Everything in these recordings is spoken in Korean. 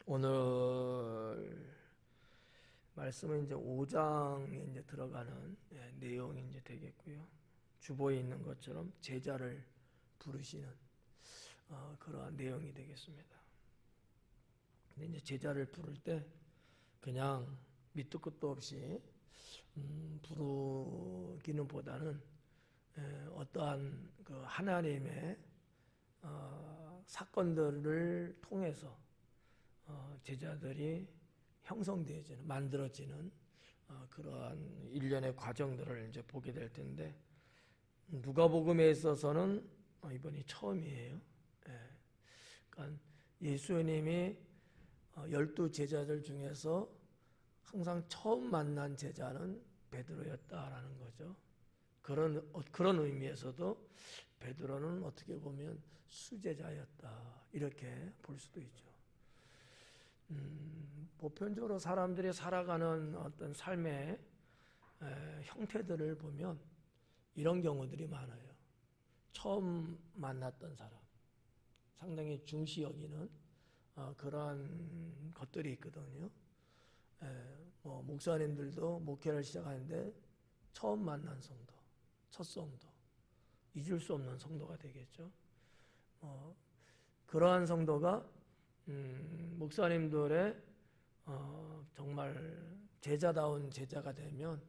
오늘 말씀은 이제 5장에 이제 들어가는 내용이 이제 되겠고요. 주보에 있는 것처럼 제자를 부르시는 그러한 내용이 되겠습니다. 근데 이제 제자를 부를 때 그냥 밑도 끝도 없이 부르기는 보다는 어떠한 그 하나님의 사건들을 통해서 제자들이 형성되어지는, 만들어지는 그러한 일련의 과정들을 이제 보게 될 텐데, 누가복음에 있어서는 이번이 처음이에요. 그러니까 예수님이 12 제자들 중에서 항상 처음 만난 제자는 베드로였다라는 거죠. 그런 의미에서도 베드로는 어떻게 보면 수제자였다, 이렇게 볼 수도 있죠. 보편적으로 사람들이 살아가는 어떤 삶의 형태들을 보면 이런 경우들이 많아요. 처음 만났던 사람, 상당히 중시 여기는 그러한 것들이 있거든요. 뭐 목사님들도 목회를 시작하는데 처음 만난 성도, 첫 성도, 잊을 수 없는 성도가 되겠죠. 그러한 성도가 목사님들의 정말 제자다운 제자가 되면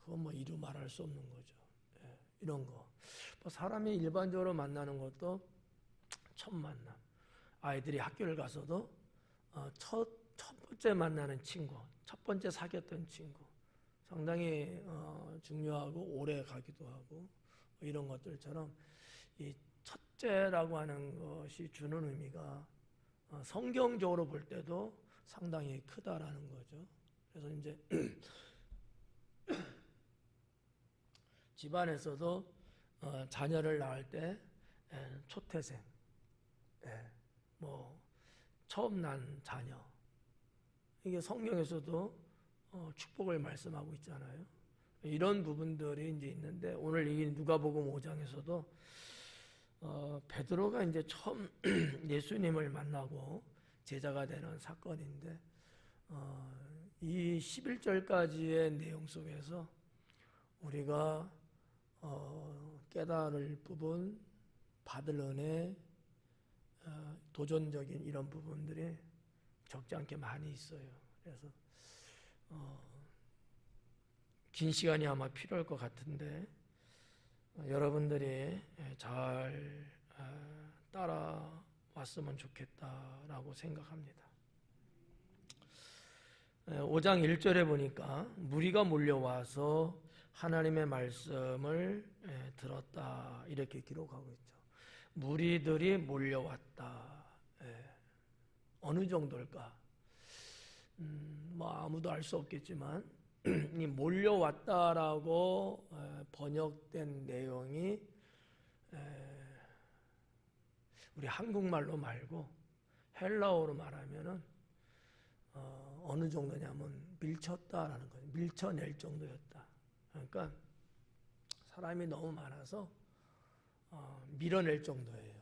그건 뭐 이루 말할 수 없는 거죠. 이런 거. 사람이 일반적으로 만나는 것도 첫 만남. 아이들이 학교를 가서도 첫 번째 만나는 친구, 첫 번째 사귀었던 친구, 상당히 중요하고 오래 가기도 하고 이런 것들처럼 이 첫째라고 하는 것이 주는 의미가 성경적으로 볼 때도 상당히 크다라는 거죠. 그래서 이제 집안에서도 자녀를 낳을 때 초태생, 뭐 처음 난 자녀, 이게 성경에서도 축복을 말씀하고 있잖아요. 이런 부분들이 이제 있는데, 오늘 이 누가복음 5장에서도 베드로가 이제 처음 예수님을 만나고 제자가 되는 사건인데, 이 11절까지의 내용 속에서 우리가 깨달을 부분, 받을 은혜, 도전적인 이런 부분들이 적지 않게 많이 있어요. 그래서 긴 시간이 아마 필요할 것 같은데 여러분들이 잘 따라왔으면 좋겠다라고 생각합니다. 5장 1절에 보니까 무리가 몰려와서 하나님의 말씀을 들었다, 이렇게 기록하고 있죠. 무리들이 몰려왔다. 어느 정도일까? 뭐 아무도 알 수 없겠지만 이 몰려왔다라고 번역된 내용이 우리 한국말로 말고 헬라어로 말하면은 어느 정도냐면 밀쳤다라는 거예요. 밀쳐낼 정도였다. 그러니까 사람이 너무 많아서 밀어낼 정도예요.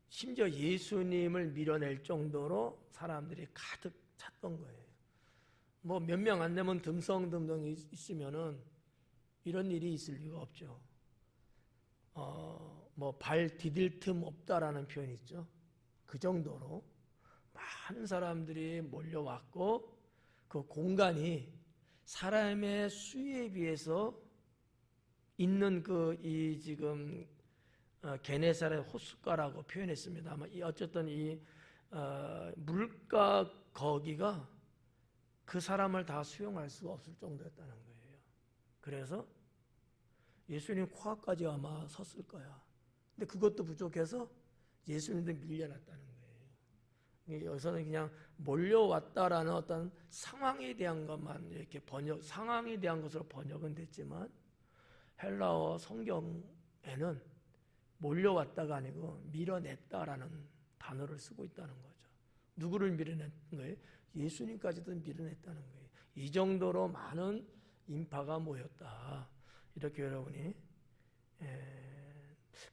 심지어 예수님을 밀어낼 정도로 사람들이 가득 찼던 거예요. 뭐 몇 명 안 되면 듬성듬성 있으면은 이런 일이 있을 리가 없죠. 뭐 발 디딜 틈 없다라는 표현이 있죠. 그 정도로 많은 사람들이 몰려왔고, 그 공간이 사람의 수에 비해서 있는 이 지금 게네사렛 호숫가라고 표현했습니다만, 어쨌든 이 물가 거기가 그 사람을 다 수용할 수가 없을 정도였다는 거예요. 그래서 예수님 코앞까지 아마 섰을 거야. 근데 그것도 부족해서 예수님도 밀려났다는 거예요. 여기서는 그냥 몰려왔다라는 어떤 상황에 대한 것만 이렇게 상황에 대한 것으로 번역은 됐지만, 헬라어 성경에는 몰려왔다가 아니고 밀어냈다라는 단어를 쓰고 있다는 거죠. 누구를 밀어낸 거예요? 예수님까지도 밀어냈다는 거예요. 이 정도로 많은 인파가 모였다, 이렇게 여러분이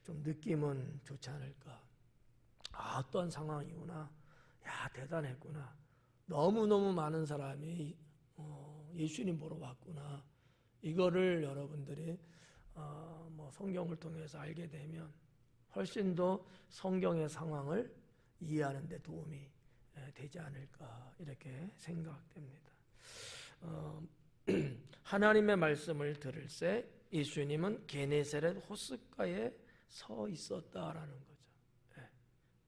좀 느낌은 좋지 않을까. 어떤 상황이구나. 야, 대단했구나. 너무너무 많은 사람이 예수님 보러 왔구나. 이거를 여러분들이 뭐 성경을 통해서 알게 되면 훨씬 더 성경의 상황을 이해하는 데 도움이 되지 않을까 이렇게 생각됩니다. 하나님의 말씀을 들을새 예수님은 게네사렛 호숫가에 서 있었다라는 거죠.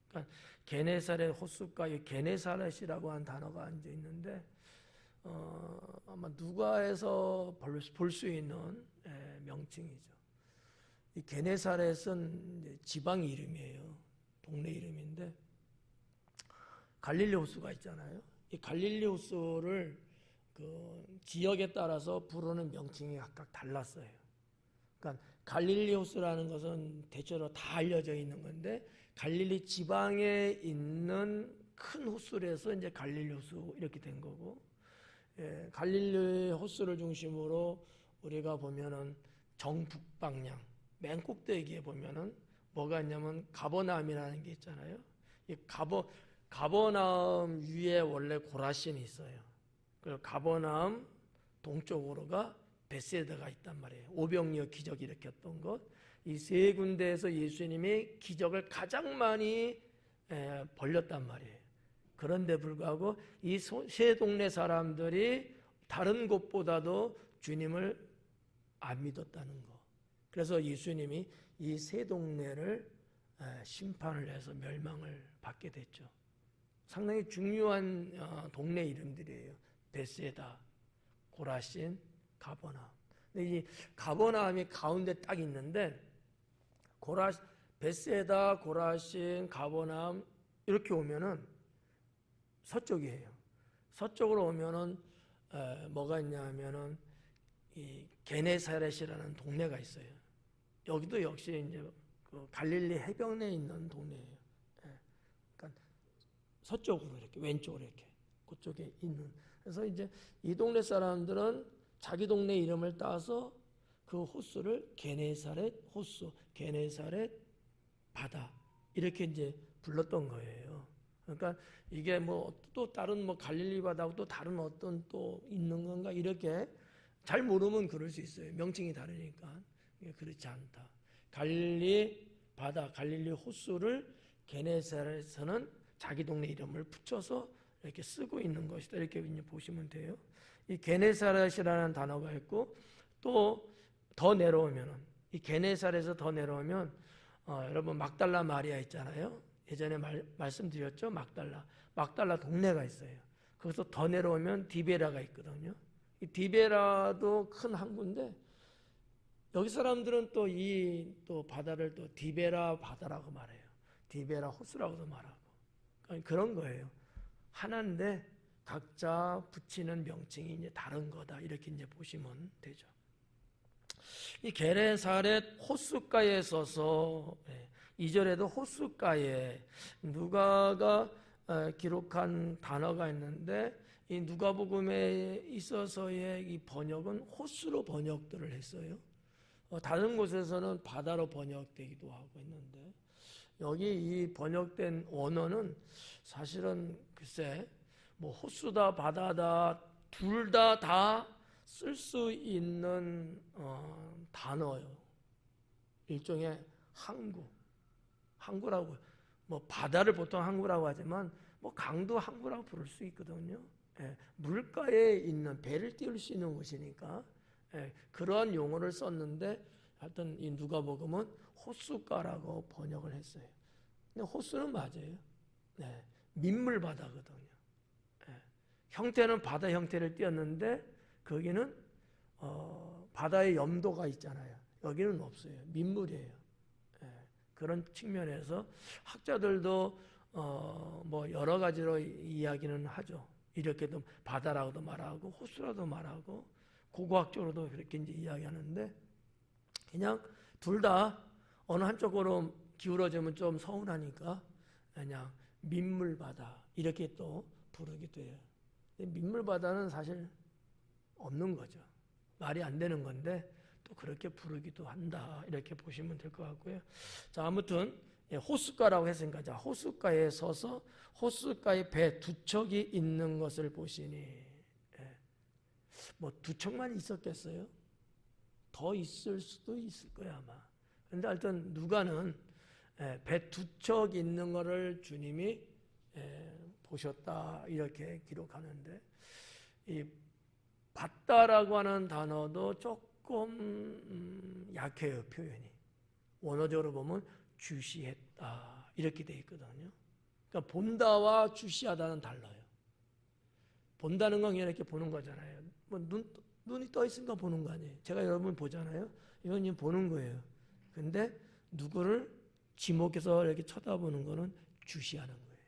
그러니까 게네사렛 호숫가에 게네사렛이라고 한 단어가 앉아 있는데 아마 누가에서 볼 수 있는 명칭이죠. 이 게네사렛은 이제 지방 이름이에요. 동네 이름인데 갈릴리 호수가 있잖아요. 이 갈릴리 호수를 그 지역에 따라서 부르는 명칭이 각각 달랐어요. 그러니까 갈릴리 호수라는 것은 대체로 다 알려져 있는 건데 갈릴리 지방에 있는 큰 호수에서 이제 갈릴리 호수 이렇게 된 거고, 갈릴리 호수를 중심으로 우리가 보면은 정북방향 맨 꼭대기에 보면은 뭐가 있냐면 가버나움이라는 게 있잖아요. 이 가버나움 위에 원래 고라신이 있어요. 그리고 가버나움 동쪽으로가 베세다가 있단 말이에요. 오병이어 기적 일으켰던 것. 이 세 군데에서 예수님이 기적을 가장 많이 벌렸단 말이에요. 그런데 불구하고 이 세 동네 사람들이 다른 곳보다도 주님을 안 믿었다는 거. 그래서 예수님이 이 세 동네를 심판을 해서 멸망을 받게 됐죠. 상당히 중요한 동네 이름들이에요. 베세다, 고라신, 가버나움. 근데 이 가버나움이 가운데 딱 있는데 베세다, 고라신, 가버나움 이렇게 오면은 서쪽이에요. 서쪽으로 오면은 뭐가 있냐면은 이 게네사렛이라는 동네가 있어요. 여기도 역시 이제 그 갈릴리 해변에 있는 동네예요. 그러니까 서쪽으로 이렇게 왼쪽으로 이렇게 그쪽에 있는. 그래서 이제 이 동네 사람들은 자기 동네 이름을 따서 그 호수를 게네사렛 호수, 게네사렛 바다 이렇게 이제 불렀던 거예요. 그러니까 이게 뭐 또 다른 뭐 갈릴리 바다하고 또 다른 어떤 또 있는 건가 이렇게 잘 모르면 그럴 수 있어요. 명칭이 다르니까. 그렇지 않다. 갈릴리 바다, 갈릴리 호수를 게네사렛에서는 자기 동네 이름을 붙여서 이렇게 쓰고 있는 것이다. 이렇게 보시면 돼요. 이 게네사렛이라는 단어가 있고 또 더 내려오면은 이 게네사렛에서 더 내려오면 여러분 막달라 마리아 있잖아요. 예전에 말씀드렸죠. 막달라 동네가 있어요. 거기서 더 내려오면 디베라가 있거든요. 이 디베라도 큰 항구인데 여기 사람들은 또 이 또 바다를 또 디베라 바다라고 말해요. 디베라 호수라고도 말하고. 그러니까 그런 거예요. 하나인데 각자 붙이는 명칭이 이제 다른 거다. 이렇게 이제 보시면 되죠. 이 게네사렛 호숫가에 서서 2절에도 호숫가에 누가가 기록한 단어가 있는데 이 누가복음에 있어서의 이 번역은 호수로 번역들을 했어요. 다른 곳에서는 바다로 번역되기도 하고 있는데 여기 이 번역된 원어는 사실은 글쎄 뭐 호수다 바다다 둘 다 쓸 수 있는 단어예요. 일종의 항구라고 뭐 바다를 보통 항구라고 하지만 뭐 강도 항구라고 부를 수 있거든요. 물가에 있는 배를 띄울 수 있는 곳이니까 그러한 용어를 썼는데 하여튼 이 누가복음은 호숫가라고 번역을 했어요. 근데 호수는 맞아요. 민물 바다거든요. 형태는 바다 형태를 띄었는데 거기는 바다의 염도가 있잖아요. 여기는 없어요. 민물이에요. 그런 측면에서 학자들도 뭐 여러 가지로 이야기는 하죠. 이렇게도 바다라고도 말하고 호수라도 말하고 고고학적으로도 그렇게 이제 이야기하는데 그냥 둘 다 어느 한쪽으로 기울어지면 좀 서운하니까 그냥 민물바다 이렇게 또 부르기도 해요. 민물바다는 사실 없는 거죠. 말이 안 되는 건데 또 그렇게 부르기도 한다. 이렇게 보시면 될 것 같고요. 자, 아무튼 호숫가라고 했으니까, 자, 호숫가에 서서 호숫가에 배 두 척이 있는 것을 보시니, 뭐 두 척만 있었겠어요? 더 있을 수도 있을 거야 아마. 근데 하여튼 누가는 배 두 척 있는 것을 주님이 보셨다 이렇게 기록하는데, 이 봤다라고 하는 단어도 조금 약해요, 표현이. 원어적으로 보면 주시했다 이렇게 돼 있거든요. 그러니까 본다와 주시하다는 달라요. 본다는 건 이렇게 보는 거잖아요. 뭐 눈이 떠 있으니까 보는 거 아니에요. 제가 여러분 보잖아요. 이건 지금 보는 거예요. 근데 누구를 지목해서 이렇게 쳐다보는 거는 주시하는 거예요.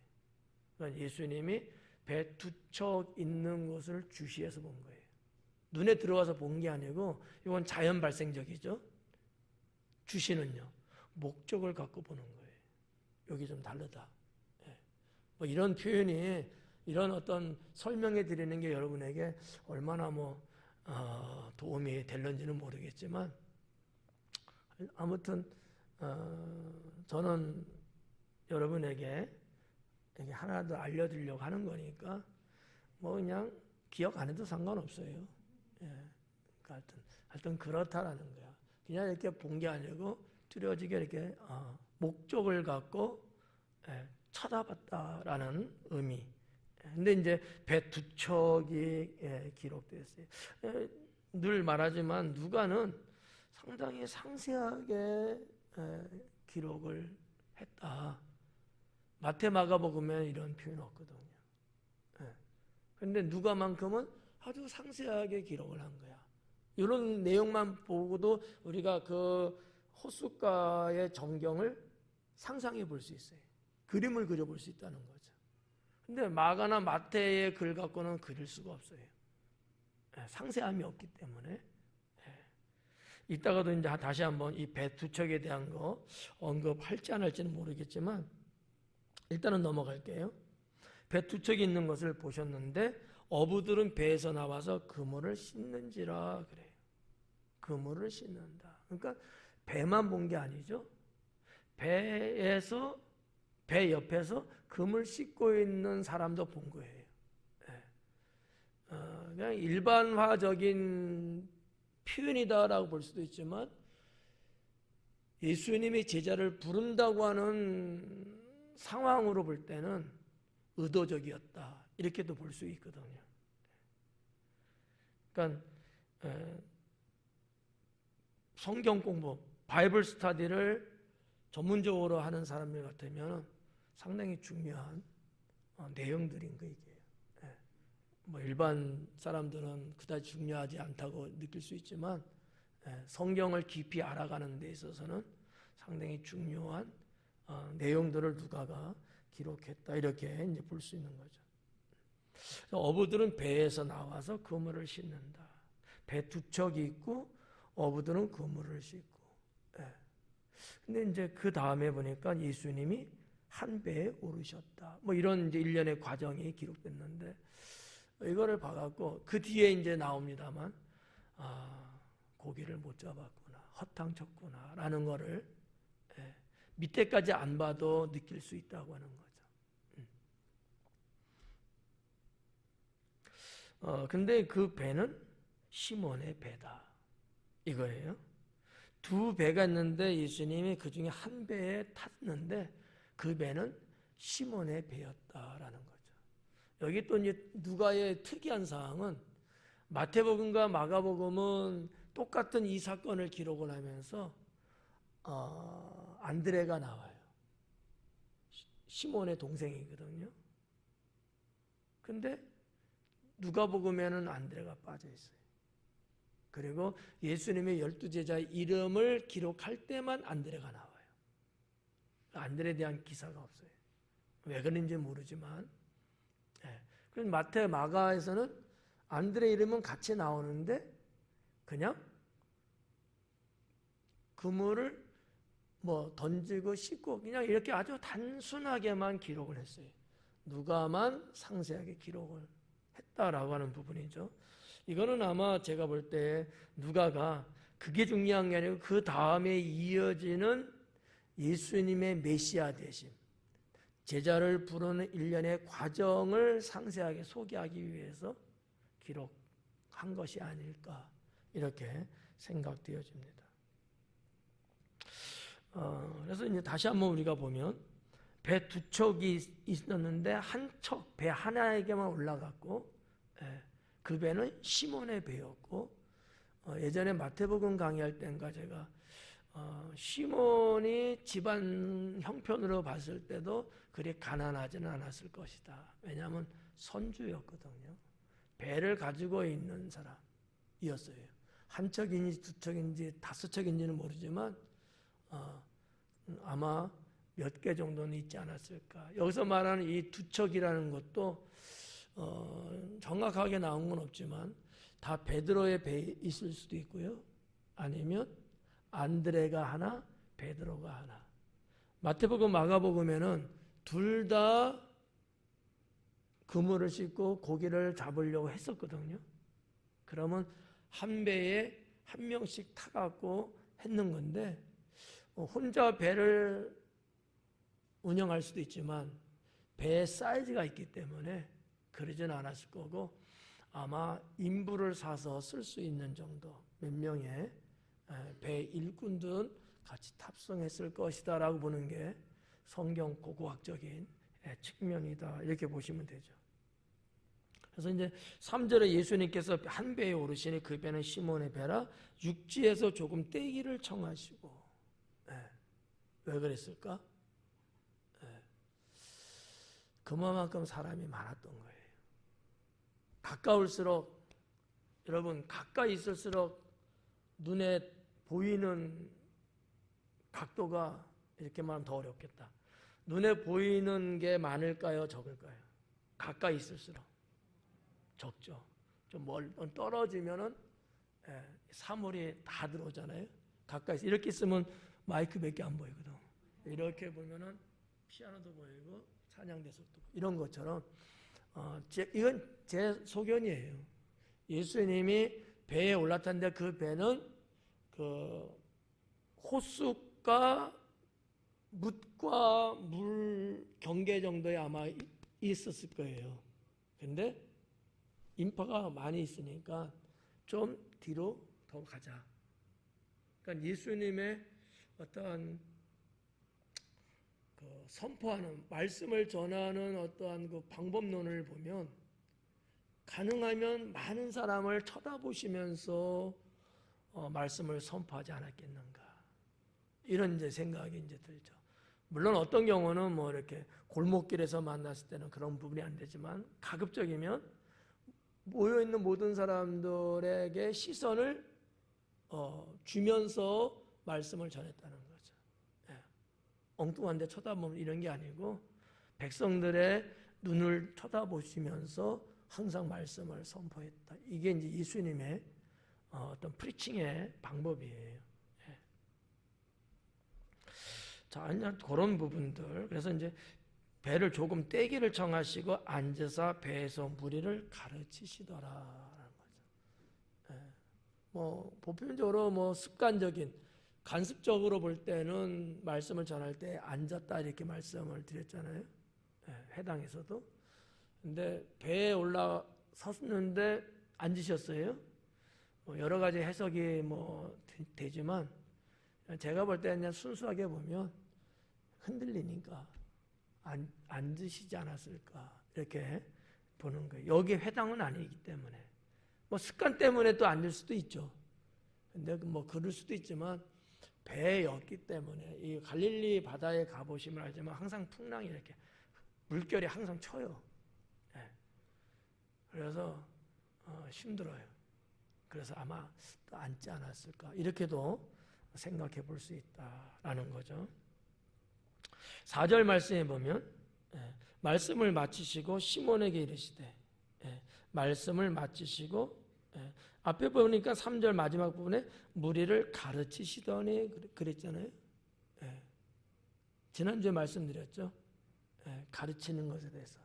그러니까 예수님이 배 두 척 있는 것을 주시해서 본 거예요. 눈에 들어와서 본 게 아니고, 이건 자연 발생적이죠. 주시는요, 목적을 갖고 보는 거예요. 여기 좀 다르다. 뭐 이런 표현이, 이런 어떤 설명해 드리는 게 여러분에게 얼마나 도움이 될는지는 모르겠지만, 아무튼 저는 여러분에게 이게 하나 더 알려드리려고 하는 거니까 뭐 그냥 기억 안 해도 상관없어요. 하여튼 그렇다라는 거야. 그냥 이렇게 본 게 아니고 뚜렷하게 이렇게 목적을 갖고 쳐다봤다라는 의미. 근데 이제 배 두 척이 기록되어 있어요. 늘 말하지만 누가는 상당히 상세하게 기록을 했다. 마태, 마가복음에 이런 표현 없거든요. 그런데 누가만큼은 아주 상세하게 기록을 한 거야. 이런 내용만 보고도 우리가 그 호숫가의 전경을 상상해 볼 수 있어요. 그림을 그려볼 수 있다는 거죠. 근데 마가나 마태의 글 갖고는 그릴 수가 없어요. 상세함이 없기 때문에. 이따가도 이제 다시 한번 이 배 두 척에 대한 거 언급할지 안 할지는 모르겠지만 일단은 넘어갈게요. 배 두 척이 있는 것을 보셨는데 어부들은 배에서 나와서 그물을 씻는지라 그래요. 그물을 씻는다. 그러니까 배만 본 게 아니죠. 배에서, 배 옆에서 그물 씻고 있는 사람도 본 거예요. 그냥 일반화적인 표현이다라고 볼 수도 있지만 예수님이 제자를 부른다고 하는 상황으로 볼 때는 의도적이었다. 이렇게도 볼 수 있거든요. 그러니까 성경 공부, 바이블 스터디를 전문적으로 하는 사람들 같으면 상당히 중요한 내용들인 거 이게. 뭐 일반 사람들은 그다지 중요하지 않다고 느낄 수 있지만 성경을 깊이 알아가는 데 있어서는 상당히 중요한 내용들을 누가가 기록했다 이렇게 이제 볼 수 있는 거죠. 어부들은 배에서 나와서 그물을 씻는다. 배 두 척이 있고 어부들은 그물을 씻고. 근데 이제 그 다음에 보니까 예수님이 한 배에 오르셨다. 뭐 이런 이제 일련의 과정이 기록됐는데 이거를 봐갖고 그 뒤에 이제 나옵니다만 고기를 못 잡았구나, 허탕쳤구나라는 거를 밑에까지 안 봐도 느낄 수 있다고 하는 거죠. 근데 그 배는 시몬의 배다 이거예요. 두 배가 있는데 예수님이 그 중에 한 배에 탔는데 그 배는 시몬의 배였다라는 거죠. 여기 또 이제 누가의 특이한 사항은 마태복음과 마가복음은 똑같은 이 사건을 기록을 하면서 안드레가 나와요. 시몬의 동생이거든요. 근데 누가복음에는 안드레가 빠져 있어요. 그리고 예수님의 12제자의 이름을 기록할 때만 안드레가 나와요. 안드레에 대한 기사가 없어요. 왜 그런지 모르지만. 그럼 마태, 마가에서는 안드레 이름은 같이 나오는데 그냥 그물을 뭐 던지고 씻고 그냥 이렇게 아주 단순하게만 기록을 했어요. 누가만 상세하게 기록을 했다라고 하는 부분이죠. 이거는 아마 제가 볼 때 누가가 그게 중요한 게 아니고 그 다음에 이어지는 예수님의 메시아 되심, 제자를 부르는 일련의 과정을 상세하게 소개하기 위해서 기록한 것이 아닐까 이렇게 생각되어집니다. 그래서 이제 다시 한번 우리가 보면 배 두 척이 있었는데 한 척, 배 하나에게만 올라갔고, 그 배는 시몬의 배였고, 예전에 마태복음 강의할 때인가 제가 시몬이 집안 형편으로 봤을 때도 그리 가난하지는 않았을 것이다. 왜냐하면 선주였거든요. 배를 가지고 있는 사람이었어요. 한 척인지 두 척인지 다섯 척인지는 모르지만 아마 몇 개 정도는 있지 않았을까. 여기서 말하는 이 두 척이라는 것도 정확하게 나온 건 없지만 다 베드로의 배에 있을 수도 있고요. 아니면 안드레가 하나, 베드로가 하나. 마태복음, 마가복음에는 둘 다 그물을 싣고 고기를 잡으려고 했었거든요. 그러면 한 배에 한 명씩 타갖고 했는 건데 혼자 배를 운영할 수도 있지만 배의 사이즈가 있기 때문에 그러진 않았을 거고 아마 인부를 사서 쓸 수 있는 정도 몇 명의 배 일꾼들은 같이 탑승했을 것이다 라고 보는 게 성경 고고학적인 측면이다 이렇게 보시면 되죠. 그래서 이제 3절에 예수님께서 한 배에 오르시니 그 배는 시몬의 배라 육지에서 조금 떼기를 청하시고 왜 그랬을까? 그만큼 사람이 많았던 거예요. 가까울수록 여러분 가까이 있을수록 눈에 보이는 각도가 이렇게 말하면 더 어렵겠다. 눈에 보이는 게 많을까요? 적을까요? 가까이 있을수록 적죠. 좀 떨어지면은 사물이 다 들어오잖아요. 가까이 이렇게 있으면 마이크밖에 안 보이거든. 이렇게 보면은 피아노도 보이고 찬양대석도 보이고 이런 것처럼 이건 제 소견이에요. 예수님이 배에 올라탔는데 그 배는 그 호숫가 뭇과 물 경계 정도에 아마 있었을 거예요. 근데 인파가 많이 있으니까 좀 뒤로 더 가자. 그러니까 예수님의 어떠한 그 선포하는 말씀을 전하는 어떠한 그 방법론을 보면 가능하면 많은 사람을 쳐다보시면서 말씀을 선포하지 않았겠는가 이런 이제 생각이 이제 들죠. 물론 어떤 경우는 뭐 이렇게 골목길에서 만났을 때는 그런 부분이 안 되지만 가급적이면 모여 있는 모든 사람들에게 시선을 주면서 말씀을 전했다는 거죠. 엉뚱한 데 쳐다보면 이런 게 아니고 백성들의 눈을 쳐다보시면서 항상 말씀을 선포했다. 이게 이제 예수님의 어떤 프리칭의 방법이에요. 자, 이제 그런 부분들. 그래서 이제 배를 조금 떼기를 청하시고 앉으사 배에서 무리를 가르치시더라라는 거죠. 뭐 보편적으로 뭐 습관적인 간습적으로 볼 때는 말씀을 전할 때 앉았다 이렇게 말씀을 드렸잖아요. 회당에서도. 근데 배에 올라섰는데 앉으셨어요. 뭐 여러 가지 해석이 뭐 되지만 제가 볼 때는 그냥 순수하게 보면 흔들리니까 앉으시지 않았을까 이렇게 보는 거예요. 여기 회당은 아니기 때문에 뭐 습관 때문에 또 앉을 수도 있죠. 근데 뭐 그럴 수도 있지만 배였기 때문에 이 갈릴리 바다에 가보시면 알지만 항상 풍랑이 이렇게 물결이 항상 쳐요. 그래서 힘들어요. 그래서 아마 또 앉지 않았을까 이렇게도 생각해 볼 수 있다라는 거죠. 4절 말씀에 보면 말씀을 마치시고 시몬에게 이르시되 말씀을 마치시고 앞에 보니까 3절 마지막 부분에 무리를 가르치시더니 그랬잖아요. 지난주에 말씀드렸죠. 가르치는 것에 대해서.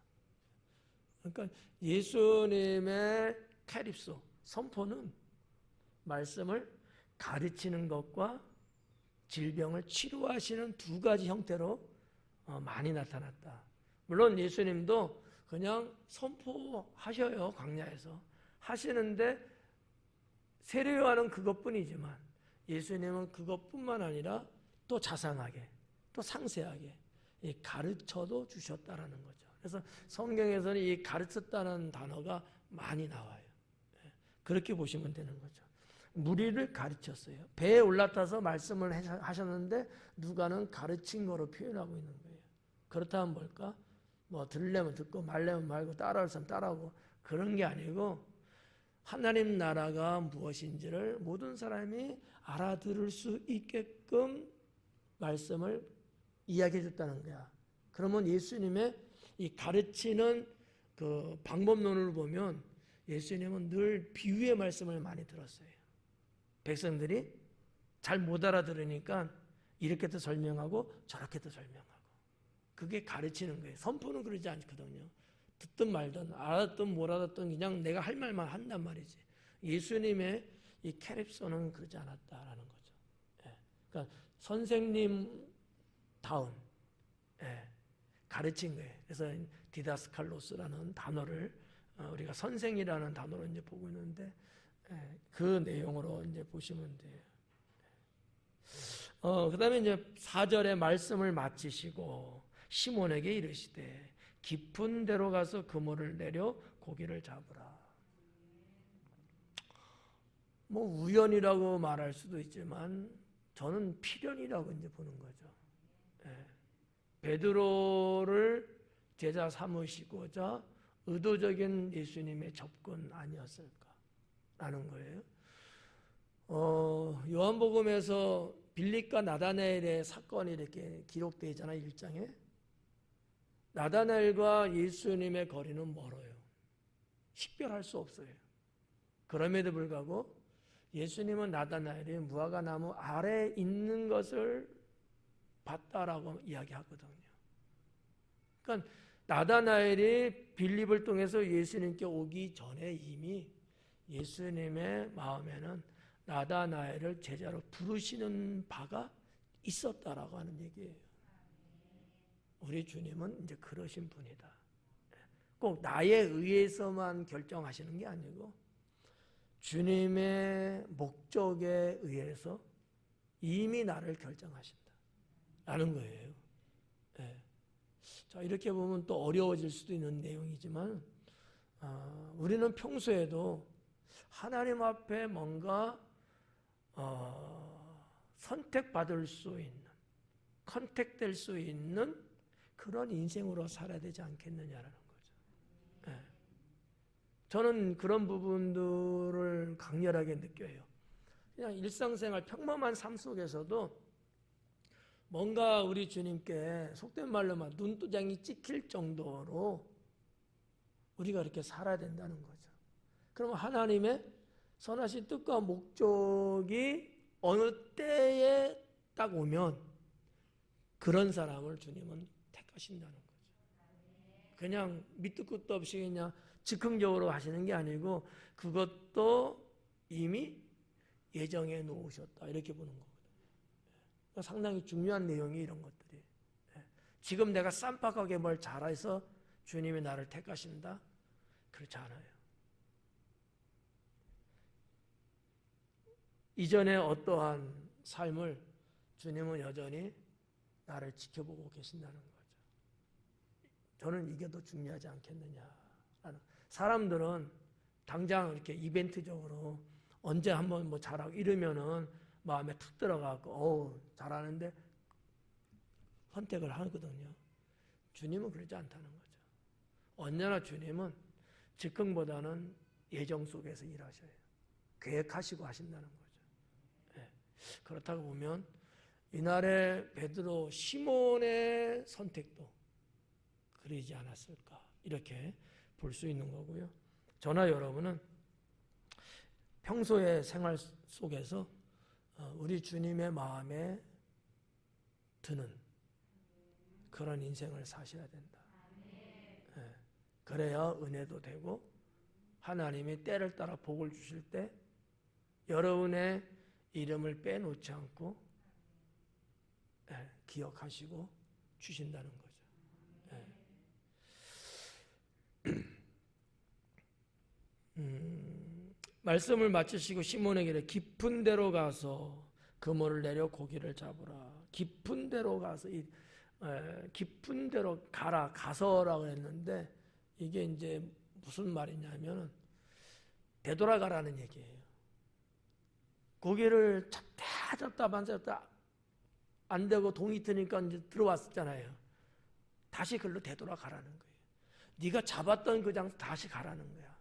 그러니까 예수님의 캐립소, 선포는 말씀을 가르치는 것과 질병을 치료하시는 두 가지 형태로 많이 나타났다. 물론 예수님도 그냥 선포하셔요. 광야에서 하시는데 세례요한은 그것뿐이지만 예수님은 그것뿐만 아니라 또 자상하게 또 상세하게 가르쳐도 주셨다라는 거죠. 그래서 성경에서는 이 가르쳤다는 단어가 많이 나와요. 그렇게 보시면 되는 거죠. 무리를 가르쳤어요. 배에 올라타서 말씀을 하셨는데 누가는 가르친 거로 표현하고 있는 거예요. 그렇다면 뭘까? 뭐 들으려면 듣고 말려면 말고 따라할 사람 따라하고 그런 게 아니고 하나님 나라가 무엇인지를 모든 사람이 알아들을 수 있게끔 말씀을 이야기해 줬다는 거야. 그러면 예수님의 이 가르치는 그 방법론을 보면 예수님은 늘 비유의 말씀을 많이 들었어요. 백성들이 잘 못 알아들으니까 이렇게도 설명하고 저렇게도 설명하고 그게 가르치는 거예요. 선포는 그러지 않거든요. 듣든 말든 알았든 못 알았든 그냥 내가 할 말만 한단 말이지. 예수님의 이 캐립소는 그러지 않았다라는 거죠. 그러니까 선생님 다운 가르친 거예요. 그래서 디다스칼로스라는 단어를 우리가 선생이라는 단어로 이제 보고 있는데 그 내용으로 이제 보시면 돼요. 그다음에 이제 4절에 말씀을 마치시고 시몬에게 이르시되 깊은 데로 가서 그물을 내려 고기를 잡으라. 뭐 우연이라고 말할 수도 있지만 저는 필연이라고 이제 보는 거죠. 베드로를 제자 삼으시고자 의도적인 예수님의 접근 아니었을까라는 거예요. 요한복음에서 빌립과 나다나엘의 사건이 이렇게 기록되어 있잖아요. 1장에. 나다나엘과 예수님의 거리는 멀어요. 식별할 수 없어요. 그럼에도 불구하고 예수님은 나다나엘이 무화과나무 아래에 있는 것을 봤다라고 이야기하거든요. 그러니까 나다나엘이 빌립을 통해서 예수님께 오기 전에 이미 예수님의 마음에는 나다나엘을 제자로 부르시는 바가 있었다라고 하는 얘기예요. 우리 주님은 이제 그러신 분이다. 꼭 나에 의해서만 결정하시는 게 아니고 주님의 목적에 의해서 이미 나를 결정하신다 라는 거예요. 자, 이렇게 보면 또 어려워질 수도 있는 내용이지만 우리는 평소에도 하나님 앞에 뭔가 선택받을 수 있는, 컨택될 수 있는 그런 인생으로 살아야 되지 않겠느냐라는 거죠. 저는 그런 부분들을 강렬하게 느껴요. 그냥 일상생활 평범한 삶 속에서도 뭔가 우리 주님께 속된 말로만 눈도장이 찍힐 정도로 우리가 이렇게 살아야 된다는 거죠. 그러면 하나님의 선하신 뜻과 목적이 어느 때에 딱 오면 그런 사람을 주님은 택하신다는 거죠. 그냥 밑도 끝도 없이 그냥 즉흥적으로 하시는 게 아니고 그것도 이미 예정해 놓으셨다 이렇게 보는 거거든요. 상당히 중요한 내용이 이런 것들이. 지금 내가 쌈박하게 뭘 잘해서 주님이 나를 택하신다? 그렇지 않아요. 이전에 어떠한 삶을 주님은 여전히 나를 지켜보고 계신다는 거죠. 저는 이게 더 중요하지 않겠느냐. 사람들은 당장 이렇게 이벤트적으로 언제 한번 뭐 잘하고 이러면은 마음에 탁 들어가고 잘하는데 선택을 하거든요. 주님은 그러지 않다는 거죠. 언제나 주님은 즉흥보다는 예정 속에서 일하셔요. 계획하시고 하신다는 거죠. 그렇다고 보면 이날의 베드로 시몬의 선택도 그러지 않았을까 이렇게 볼 수 있는 거고요. 저나 여러분은 평소의 생활 속에서 우리 주님의 마음에 드는 그런 인생을 사셔야 된다. 그래야 은혜도 되고 하나님이 때를 따라 복을 주실 때 여러분의 이름을 빼놓지 않고 기억하시고 주신다는 거죠. 말씀을 마치시고 시몬에게 깊은 데로 가서 그물을 내려 고기를 잡으라. 깊은 데로 가서 깊은 데로 가서라고 했는데 이게 이제 무슨 말이냐면 되돌아가라는 얘기예요. 고기를 잡다 만졌다 안 되고 동이 트니까 이제 들어왔었잖아요. 다시 글로 되돌아가라는 거예요. 네가 잡았던 그 장소 다시 가라는 거야.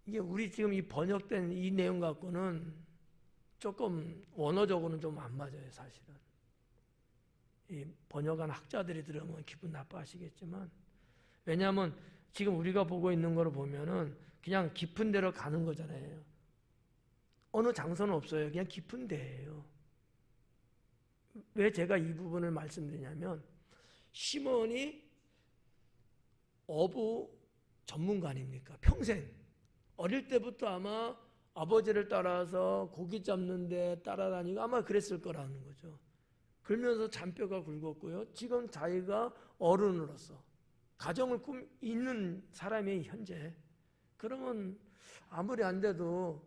이게 우리 지금 이 번역된 이 내용 갖고는 조금 원어적으로는 좀 안 맞아요, 사실은. 이 번역한 학자들이 들으면 기분 나빠하시겠지만, 왜냐하면 지금 우리가 보고 있는 걸 보면은 그냥 깊은 데로 가는 거잖아요. 어느 장소는 없어요. 그냥 깊은 데예요. 왜 제가 이 부분을 말씀드리냐면 시몬이 어부 전문가 아닙니까? 평생 어릴 때부터 아마 아버지를 따라서 고기 잡는 데 따라다니고 아마 그랬을 거라는 거죠. 그러면서 잔뼈가 굵었고요. 지금 자기가 어른으로서 가정을 잇는 사람이 현재, 그러면 아무리 안 돼도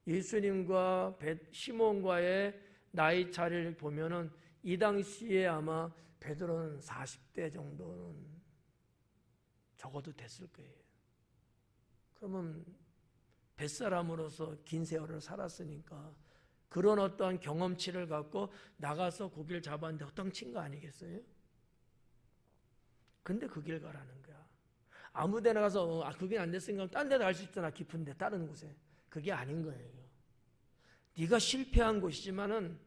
예수님과 시몬과의 나이 차를 보면은 이 당시에 아마 베드로는 40대 정도는 적어도 됐을 거예요. 그러면 뱃사람으로서 긴 세월을 살았으니까 그런 어떠한 경험치를 갖고 나가서 고기를 잡았는데 허탕친 거 아니겠어요? 근데 그 길 가라는 거야. 아무 데나 가서 그게 안 됐으니까 딴 데도 갈 수 있잖아. 깊은데 다른 곳에. 그게 아닌 거예요. 네가 실패한 곳이지만은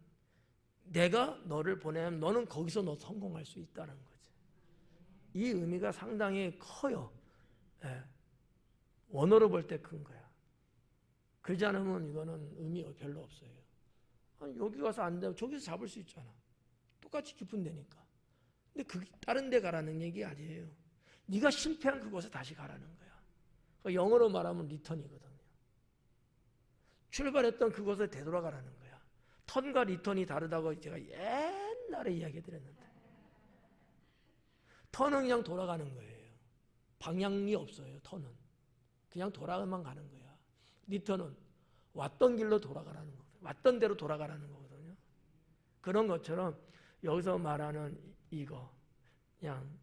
내가 너를 보내면 너는 거기서 너 성공할 수 있다는 거지. 이 의미가 상당히 커요. 원어로 볼 때 큰 거야. 그러지 않으면 이거는 의미 별로 없어요. 아니, 여기 가서 안 되면 저기서 잡을 수 있잖아. 똑같이 깊은 데니까. 근데 다른 데 가라는 얘기 아니에요. 네가 실패한 그곳에 다시 가라는 거야. 영어로 말하면 리턴이거든요. 출발했던 그곳에 되돌아가라는 거야. 턴과 리턴이 다르다고 제가 옛날에 이야기 드렸는데, 턴은 그냥 돌아가는 거예요. 방향이 없어요. 턴은 그냥 돌아가만 가는 거야. 리턴은 왔던 길로 돌아가라는 거거든요. 왔던 대로 돌아가라는 거거든요. 그런 것처럼 여기서 말하는 이거 그냥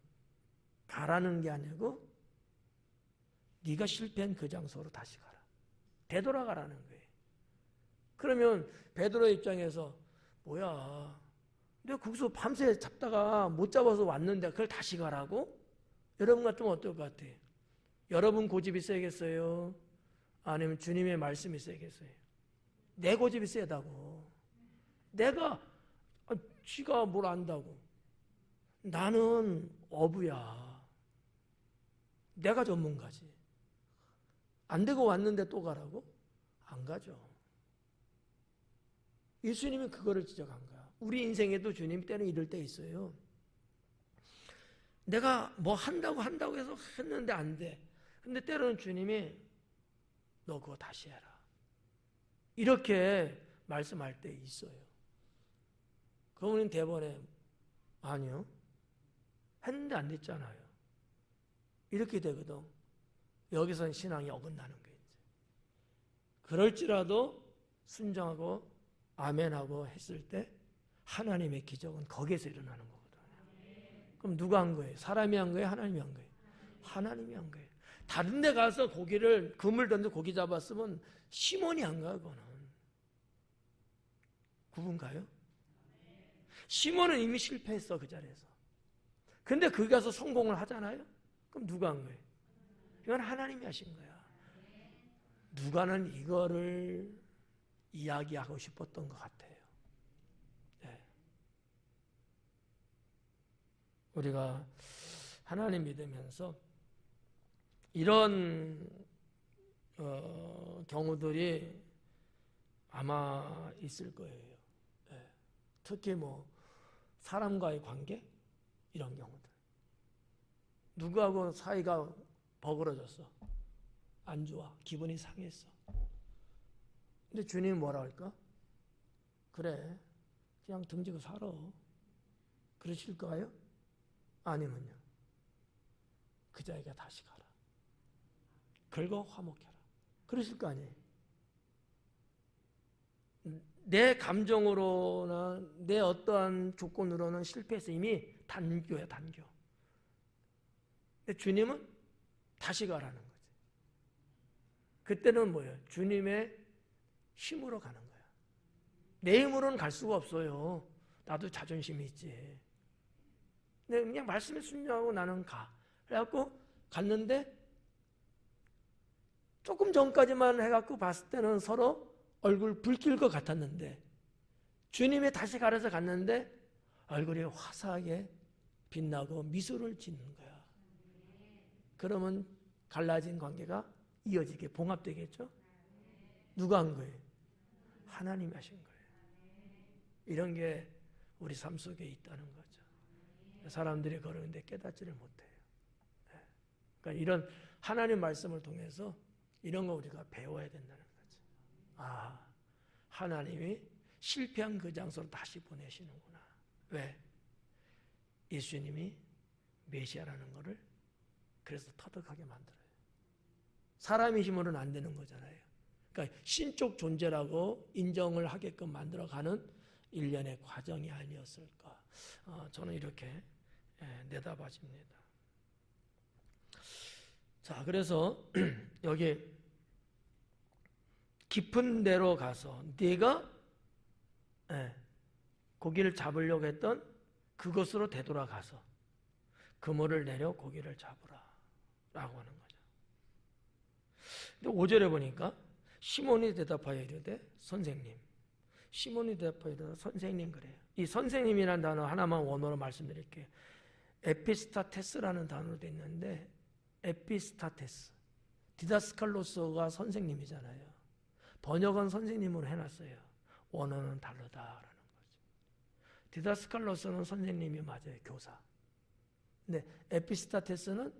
가라는 게 아니고 네가 실패한 그 장소로 다시 가라. 되돌아가라는 거예요. 그러면 베드로 입장에서 뭐야, 내가 거기서 밤새 잡다가 못 잡아서 왔는데 그걸 다시 가라고? 여러분 같으면 어떨 것 같아요? 여러분 고집이 세겠어요? 아니면 주님의 말씀이 세겠어요? 내 고집이 세다고. 내가 지가 뭘 안다고. 나는 어부야. 내가 전문가지. 안 되고 왔는데 또 가라고? 안 가죠. 예수님이 그거를 지적한 거야. 우리 인생에도 주님 때는 이럴 때 있어요. 내가 뭐 한다고 해서 했는데 안 돼. 근데 때로는 주님이 너 그거 다시 해라. 이렇게 말씀할 때 있어요. 그러면 대번에 아니요. 했는데 안 됐잖아요. 이렇게 되거든. 여기서는 신앙이 어긋나는 거예요. 그럴지라도 순종하고 아멘하고 했을 때 하나님의 기적은 거기에서 일어나는 거거든요. 그럼 누가 한 거예요? 사람이 한 거예요? 하나님이 한 거예요? 하나님이 한 거예요. 다른 데 가서 그물 던져 고기 잡았으면 시몬이 한 거야, 그거는. 구분 가요? 시몬은 이미 실패했어, 그 자리에서. 근데 거기 가서 성공을 하잖아요? 그럼 누가 한 거예요? 이건 하나님이 하신 거야. 누가는 이거를 이야기하고 싶었던 것 같아요. 네. 우리가 하나님 믿으면서 이런 경우들이 아마 있을 거예요. 네. 특히 뭐 사람과의 관계 이런 경우들. 누구하고 사이가 버그러졌어. 안 좋아. 기분이 상했어. 근데 주님이 뭐라 할까? 그래. 그냥 등지고 살아. 그러실까요? 아니면요. 그 자에게 다시 가라. 긁어 화목해라. 그러실 거 아니에요. 내 감정으로나 내 어떠한 조건으로는 실패해서 이미 단교야, 단교. 근데 주님은 다시 가라는 거지. 그때는 뭐예요? 주님의 힘으로 가는 거야. 내 힘으로는 갈 수가 없어요. 나도 자존심이 있지. 근데 그냥 말씀에 순종하고 나는 가. 그래갖고 갔는데 조금 전까지만 해갖고 봤을 때는 서로 얼굴 붉힐 것 같았는데 주님이 다시 가려서 갔는데 얼굴이 화사하게 빛나고 미소를 짓는 거야. 그러면 갈라진 관계가 이어지게 봉합되겠죠? 누가 한 거예요? 하나님이 하신 거예요. 이런 게 우리 삶 속에 있다는 거죠. 사람들이 걸으는데 깨닫지를 못해요. 그러니까 이런 하나님 말씀을 통해서 이런 거 우리가 배워야 된다는 거죠. 아, 하나님이 실패한 그 장소로 다시 보내시는구나. 왜? 예수님이 메시아라는 거를 그래서 터득하게 만들어요. 사람의 힘으로는 안 되는 거잖아요. 그러니까 신적 존재라고 인정을 하게끔 만들어가는 일련의 과정이 아니었을까. 저는 이렇게 내다봐집니다. 자, 그래서 여기 깊은 데로 가서 네가 고기를 잡으려고 했던 그것으로 되돌아가서 그물을 내려 고기를 잡으라 라고 하는 거죠. 근데 5절에 보니까 시몬이 대답하여 이르되 선생님. 시몬이 대답하여 이르되 선생님 그래요. 이 선생님이라는 단어 하나만 원어로 말씀드릴게요. 에피스타테스라는 단어로 되어 있는데 에피스타테스, 디다스칼로스가 선생님이잖아요. 번역은 선생님으로 해놨어요. 원어는 다르다라는 거죠. 디다스칼로스는 선생님이 맞아요. 교사. 근데 에피스타테스는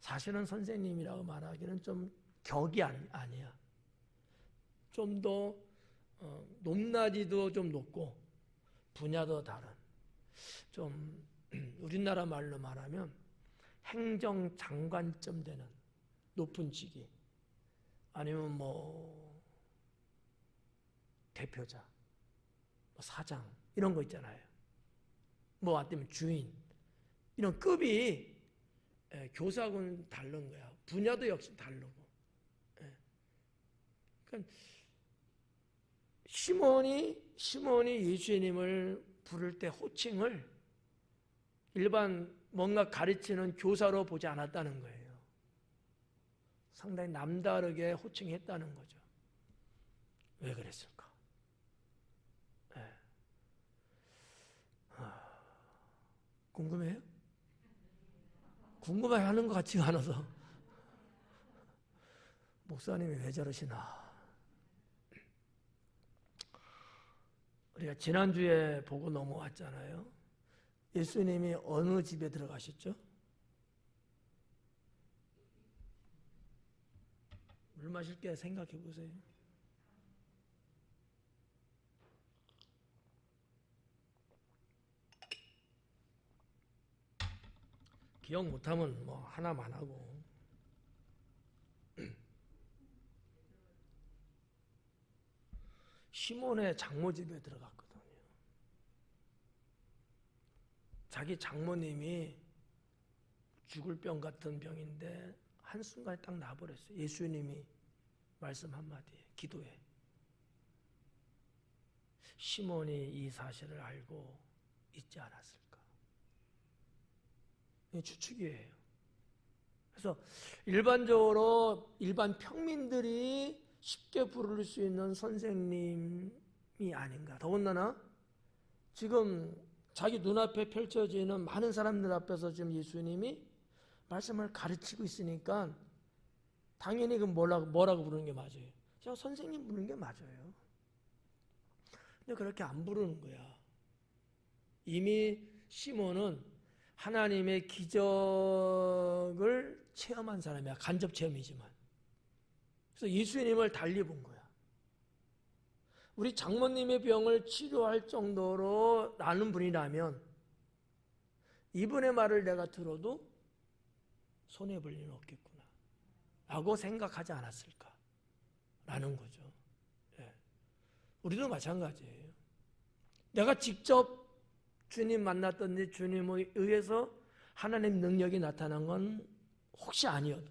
사실은 선생님이라고 말하기는 좀 격이 아니야. 좀 더 높낮이도 좀 높고 분야도 다른 좀 우리나라 말로 말하면 행정장관점 되는 높은 직위 아니면 뭐 대표자, 뭐 사장 이런 거 있잖아요. 뭐 아니면 주인 이런 급이 교사하고는 다른 거야. 분야도 역시 다르고. 그러니까 시몬이 예수님을 부를 때 호칭을 일반 뭔가 가르치는 교사로 보지 않았다는 거예요. 상당히 남다르게 호칭했다는 거죠. 왜 그랬을까? 궁금해요? 궁금해하는 것 같지가 않아서 목사님이 왜 저러시나? 우리가 지난주에 보고 넘어왔잖아요. 예수님이 어느 집에 들어가셨죠? 물 마실 게 생각해 보세요. 기억 못하면 뭐 하나만 하고. 시몬의 장모 집에 들어갔거든요. 자기 장모님이 죽을 병 같은 병인데 한순간에 딱 나버렸어요. 예수님이 말씀 한마디에, 기도에. 시몬이 이 사실을 알고 있지 않았을까? 이게 추측이에요. 그래서 일반적으로 일반 평민들이 쉽게 부를 수 있는 선생님이 아닌가. 더군다나 지금 자기 눈앞에 펼쳐지는 많은 사람들 앞에서 지금 예수님이 말씀을 가르치고 있으니까 당연히 그 뭐라고 부르는 게 맞아요. 그냥 선생님 부르는 게 맞아요. 근데 그렇게 안 부르는 거야. 이미 시몬은 하나님의 기적을 체험한 사람이야. 간접 체험이지만. 그래서 예수님을 달리 본 거야. 우리 장모님의 병을 치료할 정도로 나는 분이라면 이분의 말을 내가 들어도 손해볼 일은 없겠구나 라고 생각하지 않았을까 라는 거죠. 예. 우리도 마찬가지예요. 내가 직접 주님 만났던지 주님에 의해서 하나님 능력이 나타난 건 혹시 아니어도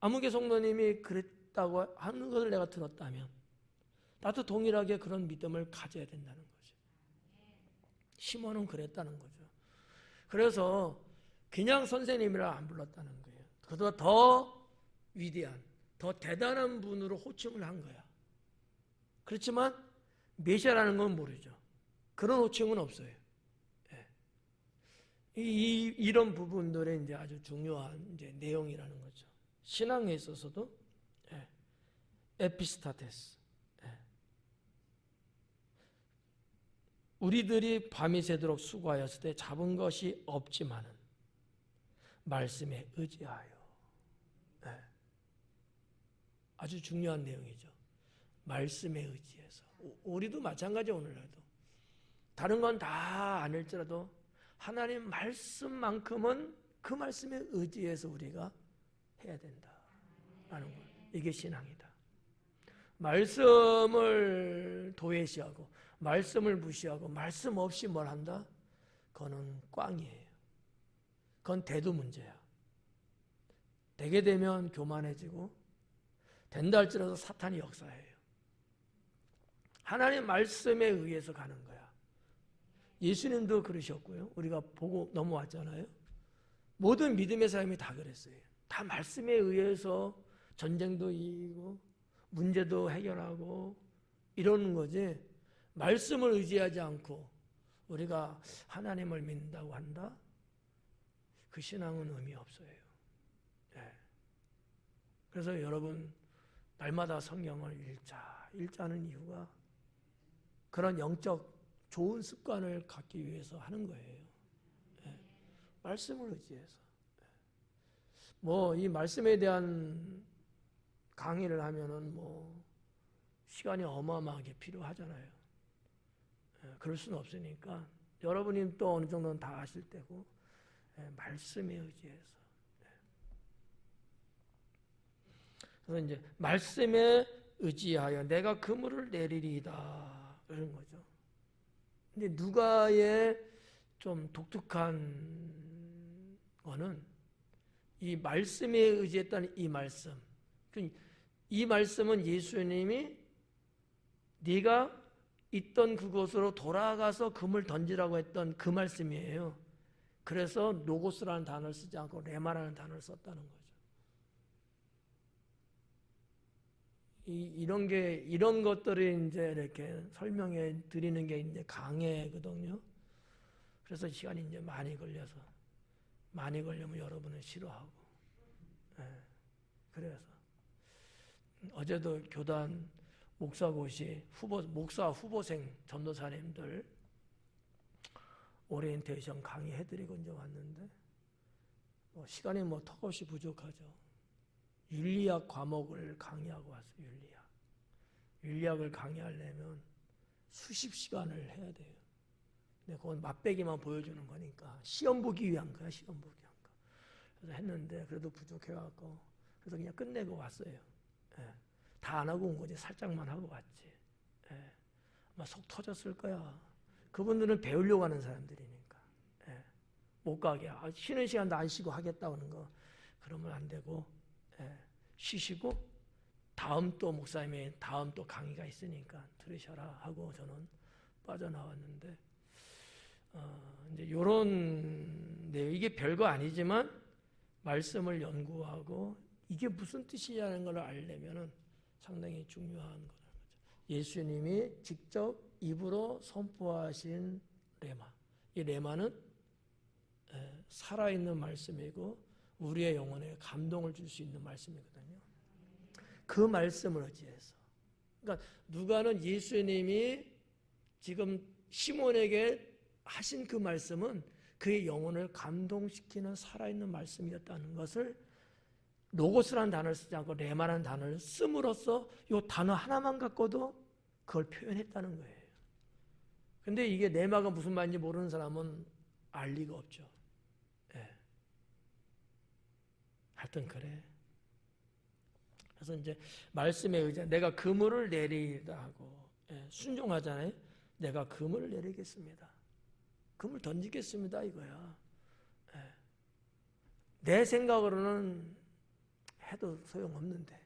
아무개 성도님이 그랬다고 하는 것을 내가 들었다면 나도 동일하게 그런 믿음을 가져야 된다는 거죠. 시몬은 그랬다는 거죠. 그래서 그냥 선생님이라 안 불렀다는 거예요. 그보다 더 위대한, 더 대단한 분으로 호칭을 한 거야. 그렇지만 메시아라는 건 모르죠. 그런 호칭은 없어요. 예. 이런 부분들이 이제 아주 중요한 이제 내용이라는 거죠. 신앙에 있어서도 에피스타테스. 우리들이 밤이 새도록 수고하였을 때 잡은 것이 없지만은 말씀에 의지하여. 아주 중요한 내용이죠. 말씀에 의지해서. 우리도 마찬가지 오늘날도. 다른 건 다 아닐지라도 하나님 말씀만큼은 그 말씀에 의지해서 우리가 해야 된다라는 것. 이게 신앙이다. 말씀을 도외시하고 말씀을 무시하고 말씀 없이 뭘 한다? 그거는 꽝이에요. 그건 대두 문제야. 되게 되면 교만해지고 된다 할지라도 사탄이 역사해요. 하나님 말씀에 의해서 가는 거야. 예수님도 그러셨고요. 우리가 보고 넘어왔잖아요. 모든 믿음의 사람이 다 그랬어요. 다 말씀에 의해서 전쟁도 이기고 문제도 해결하고 이러는 거지. 말씀을 의지하지 않고 우리가 하나님을 믿는다고 한다? 그 신앙은 의미 없어요. 그래서 여러분 날마다 성경을 읽자는 이유가 그런 영적 좋은 습관을 갖기 위해서 하는 거예요. 말씀을 의지해서. 이 말씀에 대한 강의를 하면은 시간이 어마어마하게 필요하잖아요. 그럴 수는 없으니까 여러분이 또 어느 정도는 다 아실 때고 말씀에 의지해서. 그래서 이제 말씀에 의지하여 내가 그물을 내리리이다 이런 거죠. 근데 누가의 좀 독특한 거는 이 말씀에 의지했다는 이 말씀. 이 말씀은 예수님이 네가 있던 그곳으로 돌아가서 금을 던지라고 했던 그 말씀이에요. 그래서 로고스라는 단어를 쓰지 않고 레마라는 단어를 썼다는 거죠. 이런 것들을 이제 이렇게 설명해 드리는 게 이제 강해거든요. 그래서 시간이 이제 많이 걸리면 여러분은 싫어하고. 그래서 어제도 교단 목사고시 목사 후보생 전도사님들 오리엔테이션 강의해드리고 이제 왔는데 시간이 턱없이 부족하죠. 윤리학 과목을 강의하고 왔어요. 윤리학을 강의하려면 수십 시간을 해야 돼요. 근데 그건 맛배기만 보여주는 거니까 시험 보기 위한 거야. 그래서 했는데 그래도 부족해갖고 그래서 그냥 끝내고 왔어요. 다 안 하고 온 거지. 살짝만 하고 왔지. 아마 속 터졌을 거야. 그분들은 배우려고 하는 사람들이니까. 못 가게. 쉬는 시간도 안 쉬고 하겠다는 거. 그러면 안 되고 쉬시고 다음 또 목사님의 다음 또 강의가 있으니까 들으셔라 하고 저는 빠져나왔는데 이제 요런 이게 별거 아니지만 말씀을 연구하고 이게 무슨 뜻이냐는 걸 알려면은 상당히 중요한 거죠. 예수님이 직접 입으로 선포하신 레마. 이 레마는 살아있는 말씀이고 우리의 영혼에 감동을 줄 수 있는 말씀이거든요. 그 말씀을 의지해서. 그러니까 누가는 예수님이 지금 시몬에게 하신 그 말씀은 그의 영혼을 감동시키는 살아있는 말씀이었다는 것을 로고스라는 단어를 쓰지 않고 레마라는 단어를 씀으로써 이 단어 하나만 갖고도 그걸 표현했다는 거예요. 근데 이게 레마가 무슨 말인지 모르는 사람은 알 리가 없죠. 예. 하여튼 그래. 그래서 이제 말씀에 의자 내가 그물을 내리다 하고, 예, 순종하잖아요. 내가 그물을 내리겠습니다. 그물 던지겠습니다 이거야. 예. 내 생각으로는 해도 소용없는데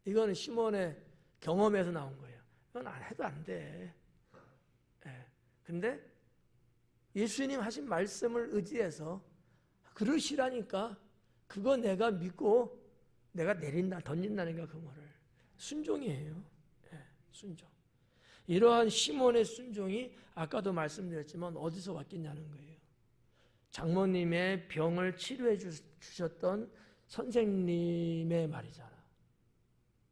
이거는 시몬의 경험에서 나온 거예요. 이건 안 해도 안 돼. 예. 근데 예수님 하신 말씀을 의지해서 그러시라니까 그거 내가 믿고 내가 던진다니까 그물을. 순종이에요. 예, 순종. 이러한 시몬의 순종이 아까도 말씀드렸지만 어디서 왔겠냐는 거예요. 장모님의 병을 치료해 주셨던 선생님의 말이잖아.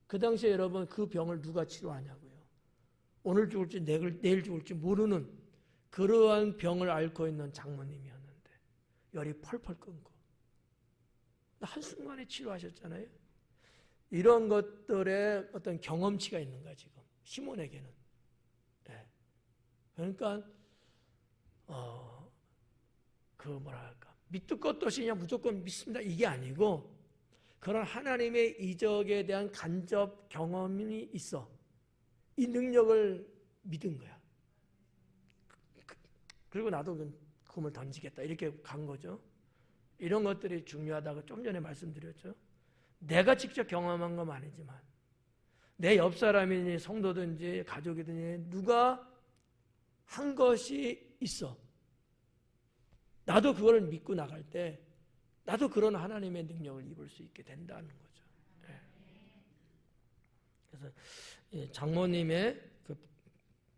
그 당시에 여러분 그 병을 누가 치료하냐고요. 오늘 죽을지 내일 죽을지 모르는 그러한 병을 앓고 있는 장모님이었는데 열이 펄펄 끓고 한순간에 치료하셨잖아요. 이런 것들의 어떤 경험치가 있는 거야 지금 시몬에게는. 예. 그러니까 그 뭐랄까 믿을 것도 없이 그냥 무조건 믿습니다 이게 아니고 그런 하나님의 이적에 대한 간접 경험이 있어. 이 능력을 믿은 거야. 그리고 나도 그물 던지겠다 이렇게 간 거죠. 이런 것들이 중요하다고 좀 전에 말씀드렸죠. 내가 직접 경험한 건 아니지만 내 옆 사람이니 성도든지 가족이든지 누가 한 것이 있어. 나도 그걸 믿고 나갈 때 나도 그런 하나님의 능력을 입을 수 있게 된다는 거죠. 그래서 장모님의 그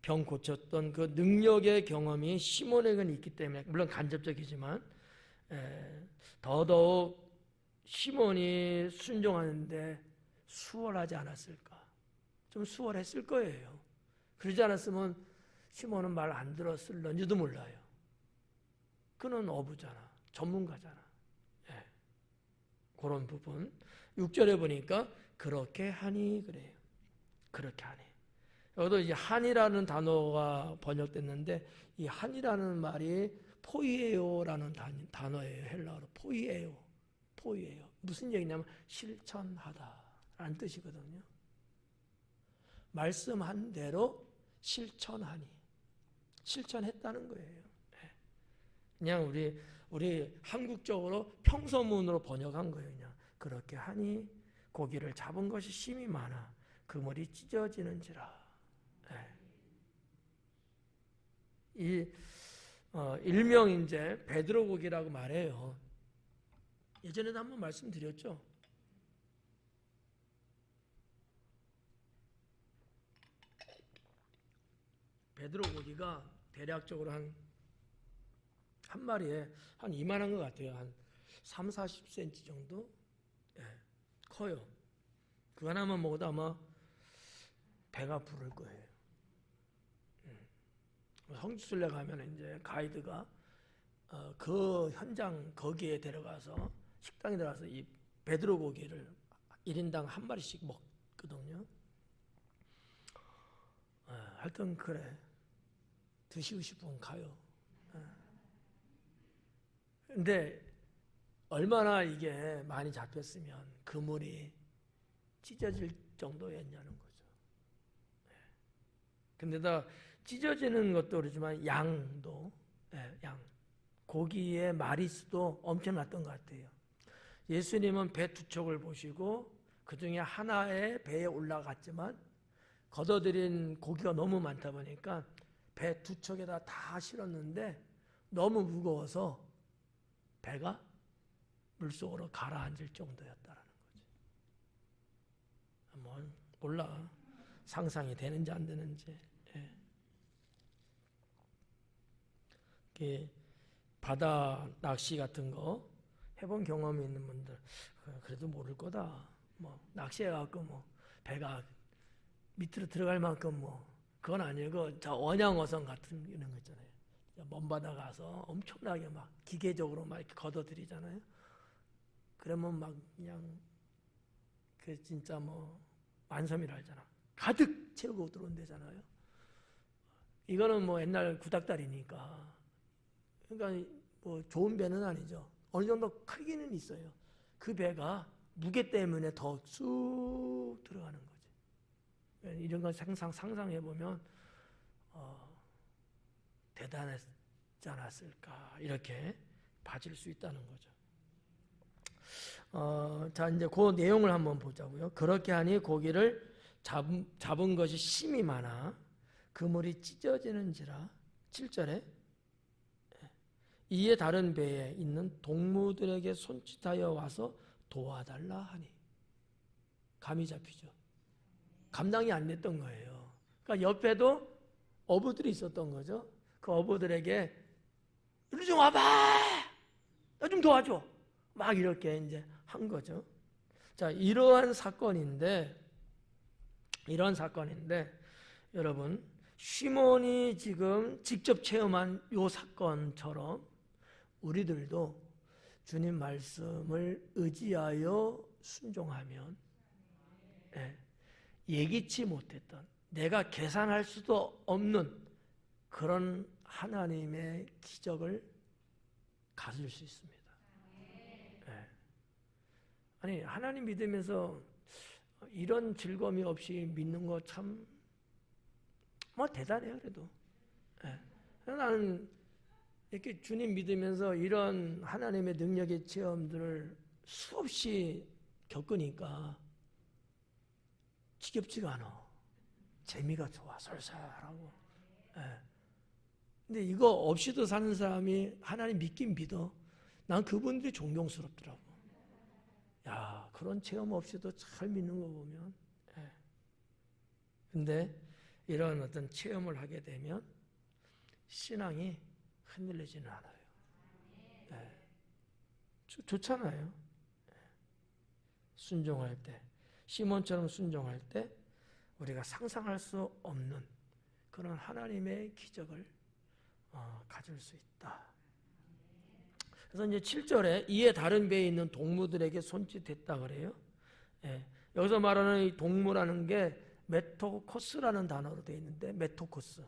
병 고쳤던 그 능력의 경험이 시몬에게는 있기 때문에 물론 간접적이지만 더더욱 시몬이 순종하는데 수월하지 않았을까? 좀 수월했을 거예요. 그러지 않았으면 시몬은 말 안 들었을런지도 몰라요. 그는 어부잖아. 전문가잖아. 예. 그런 부분. 6절에 보니까 그렇게 하니 그래요. 그렇게 하니. 여기도 이제 한이라는 단어가 번역됐는데 이 한이라는 말이 포이에오라는 단어예요. 헬라어로 포이에오. 무슨 얘기냐면 실천하다라는 뜻이거든요. 말씀한 대로 실천하니. 실천했다는 거예요. 그냥 우리 한국적으로 평서문으로 번역한 거예요. 그냥 그렇게 하니 고기를 잡은 것이 심이 많아 그물이 찢어지는지라. 일명 이제 베드로 고기라고 말해요. 예전에도 한번 말씀드렸죠. 베드로 고기가 대략적으로 한 마리에 한 이만한 것 같아요. 한 3, 40cm 정도? 예, 커요. 그거 하나만 먹어도 아마 배가 부를 거예요. 성지순례 가면 이제 가이드가 그 현장 거기에 데려가서 식당에 들어가서 이 베드로 고기를 1인당 한 마리씩 먹거든요. 하여튼 그래. 드시고 싶으면 가요. 근데 얼마나 이게 많이 잡혔으면 그물이 찢어질 정도였냐는 거죠. 근데다 찢어지는 것도 그렇지만 양도 고기의 마리수도 엄청났던 것 같아요. 예수님은 배 두 척을 보시고 그 중에 하나의 배에 올라갔지만 걷어들인 고기가 너무 많다 보니까 배 두 척에다 다 실었는데 너무 무거워서 배가 물속으로 가라앉을 정도였다는 거죠. 뭐 몰라. 상상이 되는지 안 되는지. 바다 낚시 같은 거 해본 경험이 있는 분들 그래도 모를 거다. 뭐 낚시해갖고 뭐 배가 밑으로 들어갈 만큼 뭐 그건 아니고 저 원양어선 같은 이런 거 있잖아요. 먼 바다 가서 엄청나게 막 기계적으로 막 이렇게 걷어들이잖아요. 그러면 막 그냥 그 진짜 뭐 만섬이라 하잖아. 가득 채우고 들어온대잖아요. 이거는 뭐 옛날 구닥다리니까. 그러니까 뭐 좋은 배는 아니죠. 어느 정도 크기는 있어요. 그 배가 무게 때문에 더 쑥 들어가는 거지. 이런 거 상상해 보면 대단했지 않았을까 이렇게 봐질 수 있다는 거죠. 자 이제 그 내용을 한번 보자고요. 그렇게 하니 고기를 잡은 것이 심이 많아 그물이 찢어지는지라. 7절에 이에 다른 배에 있는 동무들에게 손짓하여 와서 도와달라 하니. 감이 잡히죠. 감당이 안 됐던 거예요. 그러니까 옆에도 어부들이 있었던 거죠. 그 어부들에게 이리 좀 와봐, 나 좀 도와줘, 막 이렇게 이제 한 거죠. 자, 이러한 사건인데 여러분, 시몬이 지금 직접 체험한 이 사건처럼 우리들도 주님 말씀을 의지하여 순종하면 예기치 못했던, 내가 계산할 수도 없는 그런 하나님의 기적을 가질 수 있습니다. 아니, 하나님 믿으면서 이런 즐거움이 없이 믿는 거 참 뭐 대단해요. 그래도 나는 이렇게 주님 믿으면서 이런 하나님의 능력의 체험들을 수없이 겪으니까 지겹지가 않아. 재미가 좋아, 솔솔하고. 근데 이거 없이도 사는 사람이 하나님 믿긴 믿어. 난 그분들이 존경스럽더라고. 야, 그런 체험 없이도 잘 믿는 거 보면. 근데 이런 어떤 체험을 하게 되면 신앙이 흔들리지는 않아요. 좋잖아요. 순종할 때, 시몬처럼 순종할 때 우리가 상상할 수 없는 그런 하나님의 기적을 가질 수 있다. 그래서 이제 7절에 이에 다른 배에 있는 동무들에게 손짓했다 그래요. 여기서 말하는 이 동무라는 게 메토코스라는 단어로 되어 있는데, 메토코스.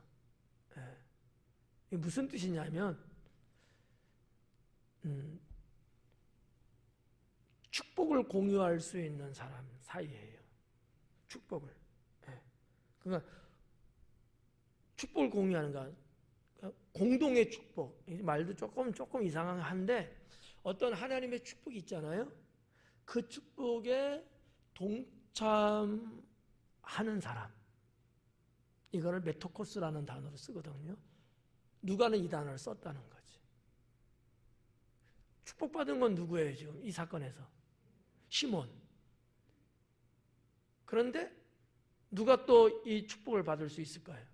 이게 무슨 뜻이냐면 축복을 공유할 수 있는 사람 사이예요. 축복을. 그러니까 축복을 공유하는 거, 공동의 축복. 이 말도 조금 이상한데 어떤 하나님의 축복이 있잖아요. 그 축복에 동참하는 사람. 이거를 메토코스라는 단어로 쓰거든요. 누가는 이 단어를 썼다는 거지. 축복받은 건 누구예요, 지금 이 사건에서? 시몬. 그런데 누가 또 이 축복을 받을 수 있을까요?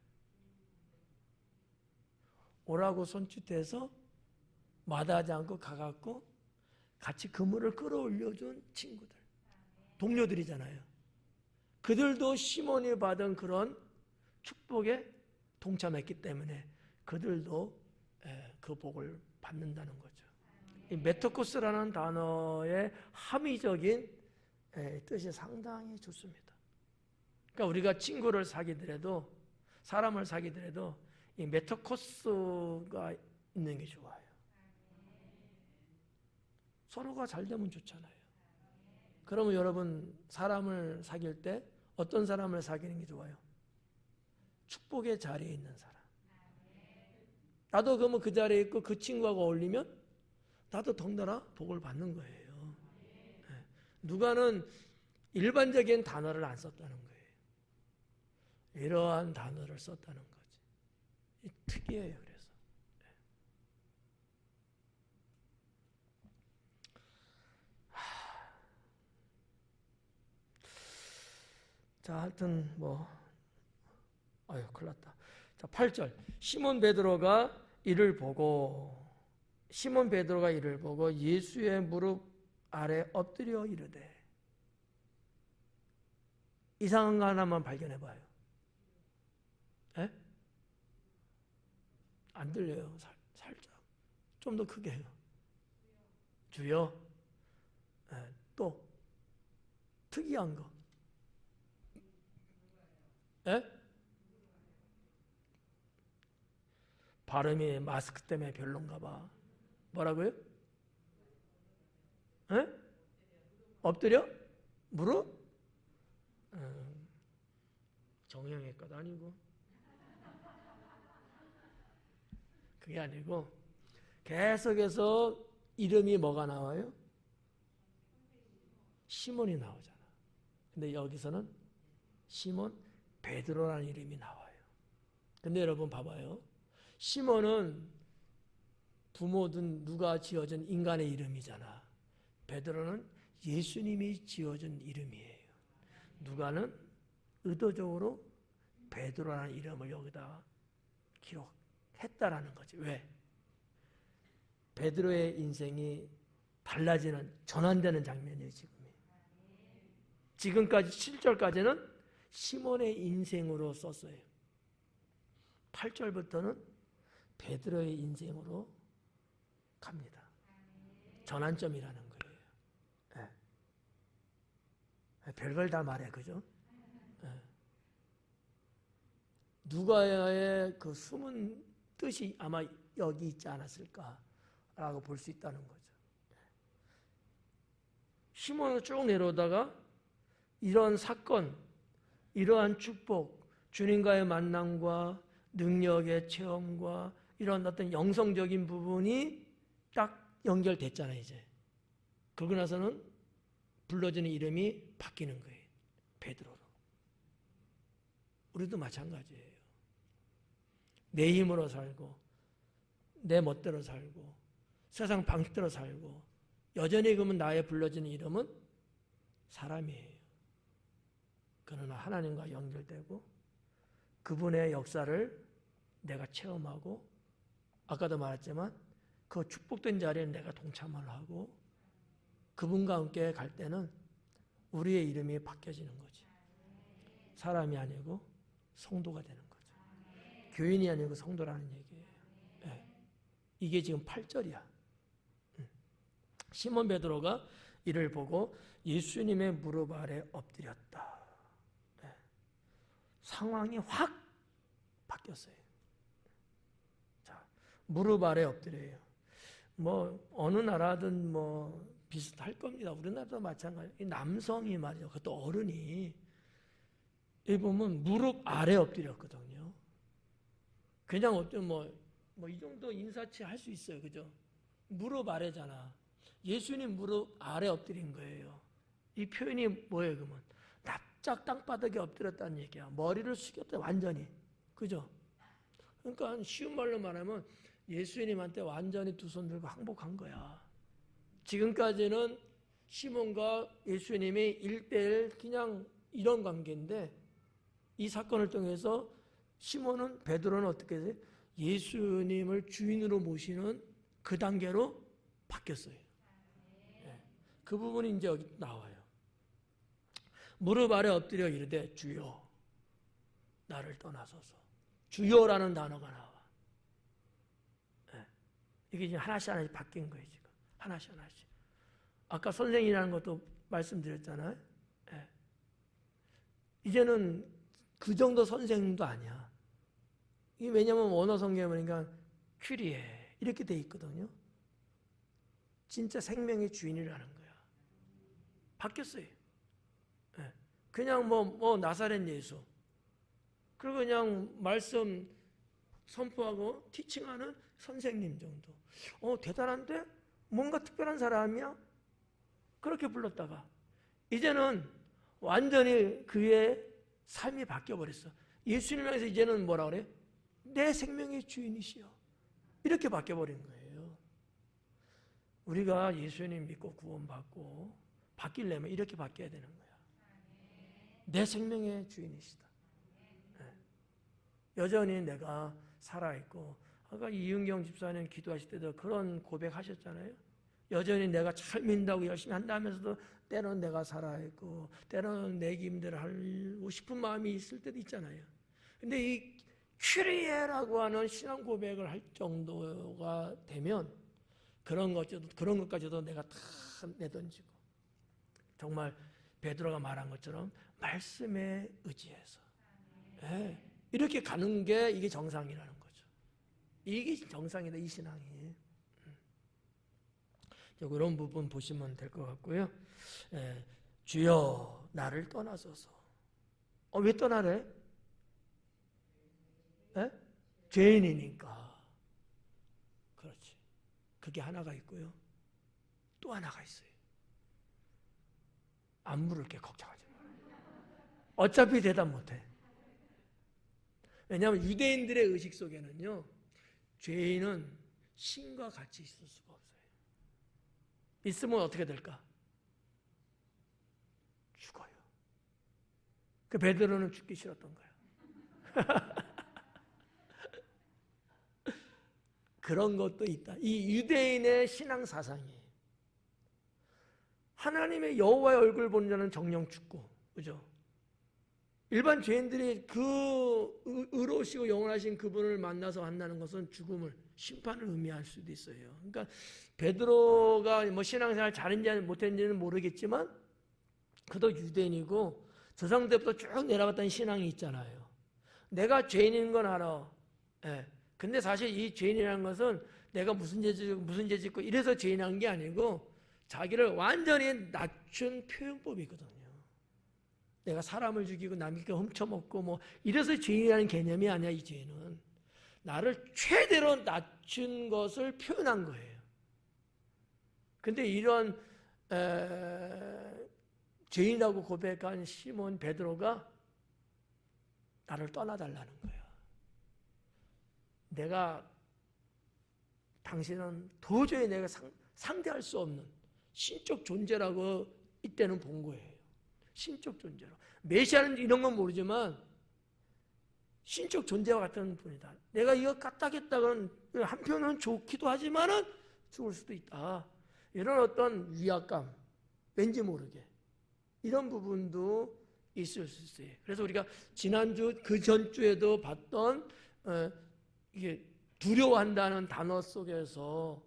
오라고 손짓해서 마다하지 않고 가갖고 같이 그물을 끌어올려준 친구들, 동료들이잖아요. 그들도 시몬이 받은 그런 축복에 동참했기 때문에 그들도 그 복을 받는다는 거죠. 이 메토코스라는 단어의 함의적인 뜻이 상당히 좋습니다. 그러니까 우리가 친구를 사귀더라도, 사람을 사귀더라도 이 메토코스가 있는 게 좋아요. 서로가 잘 되면 좋잖아요. 그러면 여러분, 사람을 사귈 때 어떤 사람을 사귀는 게 좋아요? 축복의 자리에 있는 사람. 나도 그러면 그 자리에 있고 그 친구하고 어울리면 나도 덩달아 복을 받는 거예요. 누가는 일반적인 단어를 안 썼다는 거예요. 이러한 단어를 썼다는 거지. 특이해요. 그래서 자, 하여튼 뭐 아유, 큰일 났다. 자, 8절. 시몬 베드로가 이를 보고 예수의 무릎 아래 엎드려 이르되. 이상한 거 하나만 발견해 봐요. 안 들려요. 살짝. 좀 더 크게 해요. 주여. 또 특이한 거. 예? 발음이 마스크 때문에 별론가 봐. 뭐라고요? 예? 엎드려? 무릎? 정형외과도 아니고. 그게 아니고 계속해서 이름이 뭐가 나와요? 시몬이 나오잖아. 근데 여기서는 시몬 베드로라는 이름이 나와요. 근데 여러분 봐봐요. 시몬은 부모든 누가 지어준 인간의 이름이잖아. 베드로는 예수님이 지어준 이름이에요. 누가는 의도적으로 베드로라는 이름을 여기다 기록했다라는 거지. 왜? 베드로의 인생이 달라지는, 전환되는 장면이에요, 지금. 지금까지 7절까지는 시몬의 인생으로 썼어요. 8절부터는 베드로의 인생으로 갑니다. 전환점이라는 거예요. 네. 별걸 다 말해, 그죠? 네. 누가의 그 숨은 뜻이 아마 여기 있지 않았을까라고 볼 수 있다는 거죠. 시몬을 쭉 내려오다가 이런 사건, 이러한 축복, 주님과의 만남과 능력의 체험과 이런 어떤 영성적인 부분이 딱 연결됐잖아요, 이제. 그러고 나서는 불러지는 이름이 바뀌는 거예요. 베드로로. 우리도 마찬가지예요. 내 힘으로 살고, 내 멋대로 살고, 세상 방식대로 살고, 여전히 그러면 나의 불러지는 이름은 사람이에요. 그러나 하나님과 연결되고 그분의 역사를 내가 체험하고 아까도 말했지만 그 축복된 자리에 내가 동참을 하고 그분과 함께 갈 때는 우리의 이름이 바뀌어지는 거지. 사람이 아니고 성도가 되는 거죠. 교인이 아니고 성도라는 얘기예요. 네. 이게 지금 8절이야. 시몬 베드로가 이를 보고 예수님의 무릎 아래 엎드렸다. 네. 상황이 확 바뀌었어요. 자, 무릎 아래 엎드려요. 뭐 어느 나라든 뭐 비슷할 겁니다. 우리나라도 마찬가지. 남성이 말이죠. 그것도 어른이 여기 보면 무릎 아래 엎드렸거든요. 그냥 어떤 뭐 이 정도 인사치 할 수 있어요, 그죠? 무릎 아래잖아. 예수님 무릎 아래 엎드린 거예요. 이 표현이 뭐예요, 그러면? 납작 땅바닥에 엎드렸다는 얘기야. 머리를 숙였다, 완전히. 그죠? 그러니까 쉬운 말로 말하면 예수님한테 완전히 두 손 들고 항복한 거야. 지금까지는 시몬과 예수님이 1대1 그냥 이런 관계인데 이 사건을 통해서 시몬은, 베드로는 어떻게 돼요? 예수님을 주인으로 모시는 그 단계로 바뀌었어요. 그 부분이 이제 여기 나와요. 무릎 아래 엎드려 이르되 주여 나를 떠나소서. 주여라는 단어가 나와. 이게 지금 하나씩 하나씩 바뀐 거예요, 지금. 하나씩 하나씩. 아까 선생이라는 것도 말씀드렸잖아요. 이제는 그 정도 선생도 아니야. 이게 왜냐면 원어 성경에 보니까 큐리에 이렇게 돼 있거든요. 진짜 생명의 주인이라는 거야. 바뀌었어요. 그냥 뭐 나사렛 예수. 그리고 그냥 말씀 선포하고 티칭하는 선생님 정도. 대단한데? 뭔가 특별한 사람이야? 그렇게 불렀다가 이제는 완전히 그의 삶이 바뀌어버렸어. 예수님 향해서 이제는 뭐라 그래? 내 생명의 주인이시여. 이렇게 바뀌어버린 거예요. 우리가 예수님 믿고 구원받고 바뀌려면 이렇게 바뀌어야 되는 거야. 내 생명의 주인이시다. 여전히 내가 살아있고, 아까 이은경 집사님 기도하실 때도 그런 고백하셨잖아요. 여전히 내가 잘 믿는다고 열심히 한다면서도 때로는 내가 살아있고 때로는 내 힘대로 하고 싶은 마음이 있을 때도 있잖아요. 근데 이 큐리에라고 하는 신앙 고백을 할 정도가 되면 그런 것까지도 내가 다 내던지고 정말 베드로가 말한 것처럼 말씀에 의지해서 예, 이렇게 가는 게 이게 정상이라는 거죠. 이게 정상이다, 이 신앙이. 그런 부분 보시면 될 것 같고요. 예, 주여 나를 떠나소서. 왜 떠나래? 예? 죄인이니까. 그렇지. 그게 하나가 있고요. 또 하나가 있어요. 안 물을게, 걱정하지 마. 어차피 대답 못해. 왜냐하면 유대인들의 의식 속에는요, 죄인은 신과 같이 있을 수가 없어요. 있으면 어떻게 될까? 죽어요. 그 베드로는 죽기 싫었던 거야. 그런 것도 있다. 이 유대인의 신앙 사상이 하나님의 여호와의 얼굴 보는 자는 정령 죽고, 그죠? 일반 죄인들이 그 의로우시고 영원하신 그분을 만나서 만나는 것은 죽음을, 심판을 의미할 수도 있어요. 그러니까 베드로가 뭐 신앙생활 잘했는지 못했는지는 모르겠지만 그도 유대인이고 조상 때부터 쭉 내려갔던 신앙이 있잖아요. 내가 죄인인 건 알아. 예. 근데 사실 이 죄인이라는 것은 내가 무슨 죄 짓고 이래서 죄인한 게 아니고 자기를 완전히 낮춘 표현법이거든요. 내가 사람을 죽이고 남의 거 훔쳐먹고 뭐 이래서 죄인이라는 개념이 아니야. 이 죄는 나를 최대로 낮춘 것을 표현한 거예요. 근데 이런 죄인이라고 고백한 시몬 베드로가 나를 떠나달라는 거예요. 내가 당신은 도저히 내가 상대할 수 없는 신적 존재라고 이때는 본 거예요. 신적 존재로. 메시아는 이런 건 모르지만 신적 존재와 같은 분이다. 내가 이거 까딱했다고는 한편은 좋기도 하지만은 죽을 수도 있다. 이런 어떤 위압감, 왠지 모르게 이런 부분도 있을 수 있어요. 그래서 우리가 지난주 그 전주에도 봤던 이게 두려워한다는 단어 속에서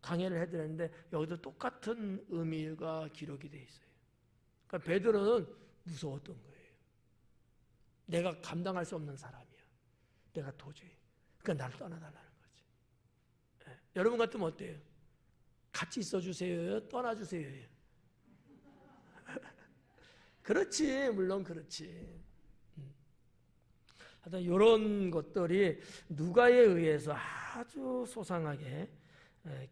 강해를 해드렸는데 여기도 똑같은 의미가 기록이 되어 있어요. 그러니까 베드로는 무서웠던 거예요. 내가 감당할 수 없는 사람이야. 내가 도저히. 그러니까 나를 떠나달라는 거지. 네. 여러분 같으면 어때요? 같이 있어주세요? 떠나주세요? 그렇지, 물론 그렇지. 하여튼 이런 것들이 누가에 의해서 아주 소상하게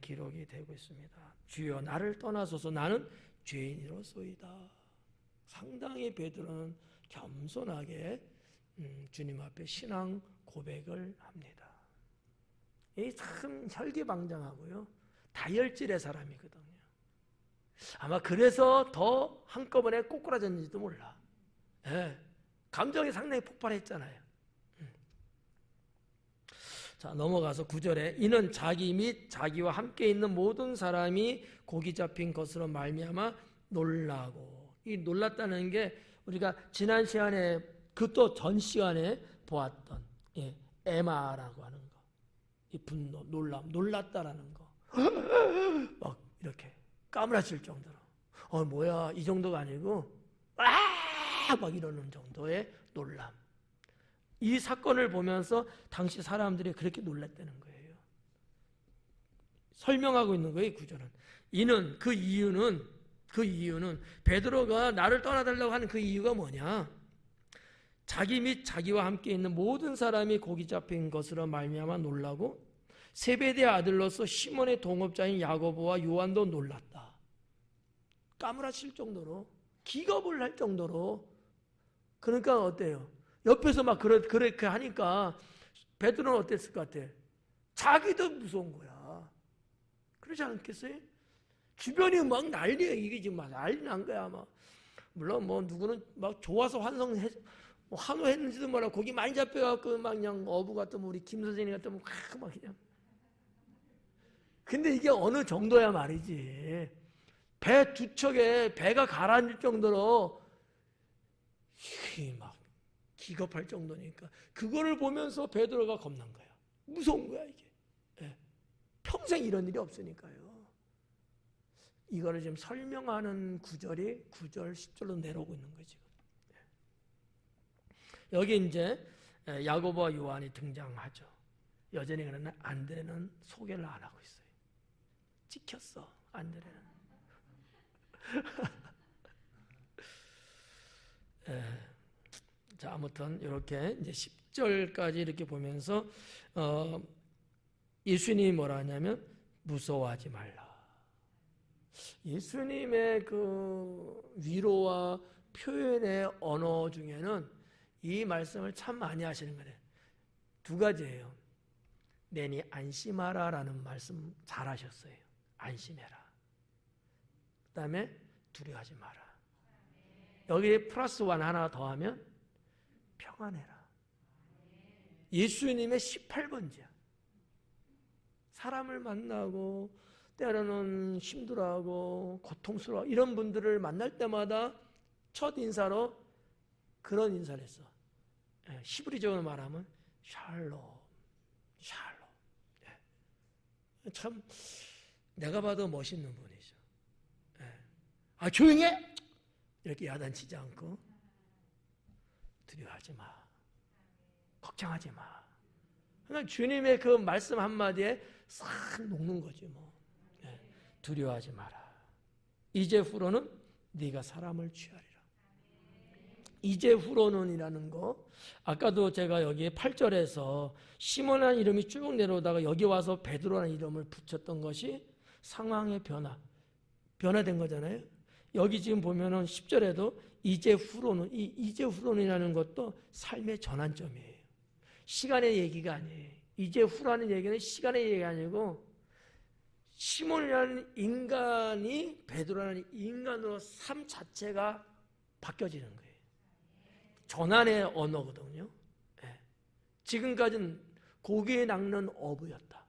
기록이 되고 있습니다. 주여 나를 떠나소서 나는 죄인이로소이다. 상당히 베드로는 겸손하게 주님 앞에 신앙 고백을 합니다. 이 참 혈기방장하고요. 다혈질의 사람이거든요. 아마 그래서 더 한꺼번에 꼬꾸라졌는지도 몰라. 네. 감정이 상당히 폭발했잖아요. 자, 넘어가서 9절에 이는 자기 및 자기와 함께 있는 모든 사람이 고기 잡힌 것으로 말미암아 놀라고. 이 놀랐다는 게 우리가 지난 시간에 그 또 전 시간에 보았던 에마라고 하는 거. 이 분노, 놀랐다라는 거. 막 이렇게 까무라칠 정도로. 뭐야, 이 정도가 아니고 막 이러는 정도의 놀람. 이 사건을 보면서 당시 사람들이 그렇게 놀랐다는 거예요. 설명하고 있는 거예요, 구절은. 이는 그 이유는 베드로가 나를 떠나달라고 하는 그 이유가 뭐냐? 자기 및 자기와 함께 있는 모든 사람이 고기 잡힌 것으로 말미암아 놀라고 세베대의 아들로서 시몬의 동업자인 야고보와 요한도 놀랐다. 까무라칠 정도로, 기겁을 할 정도로. 그러니까 어때요? 옆에서 막 그렇게 하니까 베드로는 어땠을 것 같아? 자기도 무서운 거야. 그러지 않겠어요? 주변이 막 난리야. 이게 지금 막 난리 난 거야. 막 물론 뭐 누구는 막 좋아서 환호했는지도 몰라. 고기 많이 잡혀갖고 막 그냥 어부 같으면 우리 김 선생님 같으면 막 그냥. 근데 이게 어느 정도야 말이지. 배 두 척에 배가 가라앉을 정도로 막 기겁할 정도니까 그거를 보면서 베드로가 겁난 거야. 무서운 거야 이게. 평생 이런 일이 없으니까요. 이거를 지금 설명하는 구절이 9절, 10절로 내려오고 있는 거죠. 여기 이제 야고보와 요한이 등장하죠. 여전히 그러나 안드레는 소개를 안 하고 있어요. 찍혔어, 안드레는. 자, 아무튼 이렇게 이제 10절까지 이렇게 보면서 예수님이 뭐라 하냐면 무서워하지 말라. 예수님의 그 위로와 표현의 언어 중에는 이 말씀을 참 많이 하시는 거예요. 두 가지예요. 내니 안심하라라는 말씀 잘 하셨어요. 안심해라. 그 다음에 두려워하지 마라. 여기에 플러스 원 하나 더하면 평안해라. 예수님의 18번지야. 사람을 만나고 때로는 힘들어하고 고통스러워 이런 분들을 만날 때마다 첫 인사로 그런 인사를 했어. 히브리적으로 말하면 샬롬, 샬롬. 참 내가 봐도 멋있는 분이죠. 아, 조용해! 이렇게 야단치지 않고 두려워하지 마. 걱정하지 마. 그러니까 주님의 그 말씀 한마디에 싹 녹는 거지 뭐. 두려워하지 마라. 이제 후로는 네가 사람을 취하리라. 이제 후로는이라는 거, 아까도 제가 여기 8절에서 시몬이라는 이름이 쭉 내려오다가 여기 와서 베드로라는 이름을 붙였던 것이 상황의 변화된 거잖아요. 여기 지금 보면은 10절에도 이제 후로는, 이 이제 후로는이라는 것도 삶의 전환점이에요. 시간의 얘기가 아니에요. 이제 후라는 얘기는 시간의 얘기가 아니고 시몬이라는 인간이 베드로라는 인간으로 삶 자체가 바뀌어지는 거예요. 전환의 언어거든요. 지금까지는 고기에 낚는 어부였다.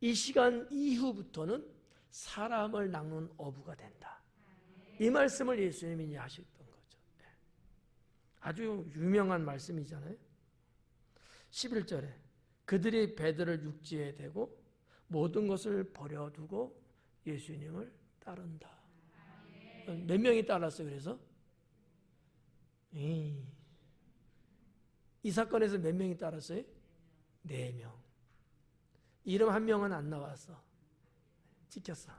이 시간 이후부터는 사람을 낚는 어부가 된다. 이 말씀을 예수님이 하셨던 거죠. 아주 유명한 말씀이잖아요. 11절에 그들이 배들을 육지에 대고 모든 것을 버려두고 예수님을 따른다. 몇 명이 따랐어요? 그래서 이 사건에서 몇 명이 따랐어요? 4명. 이름 한 명은 안 나왔어. 찍혔어.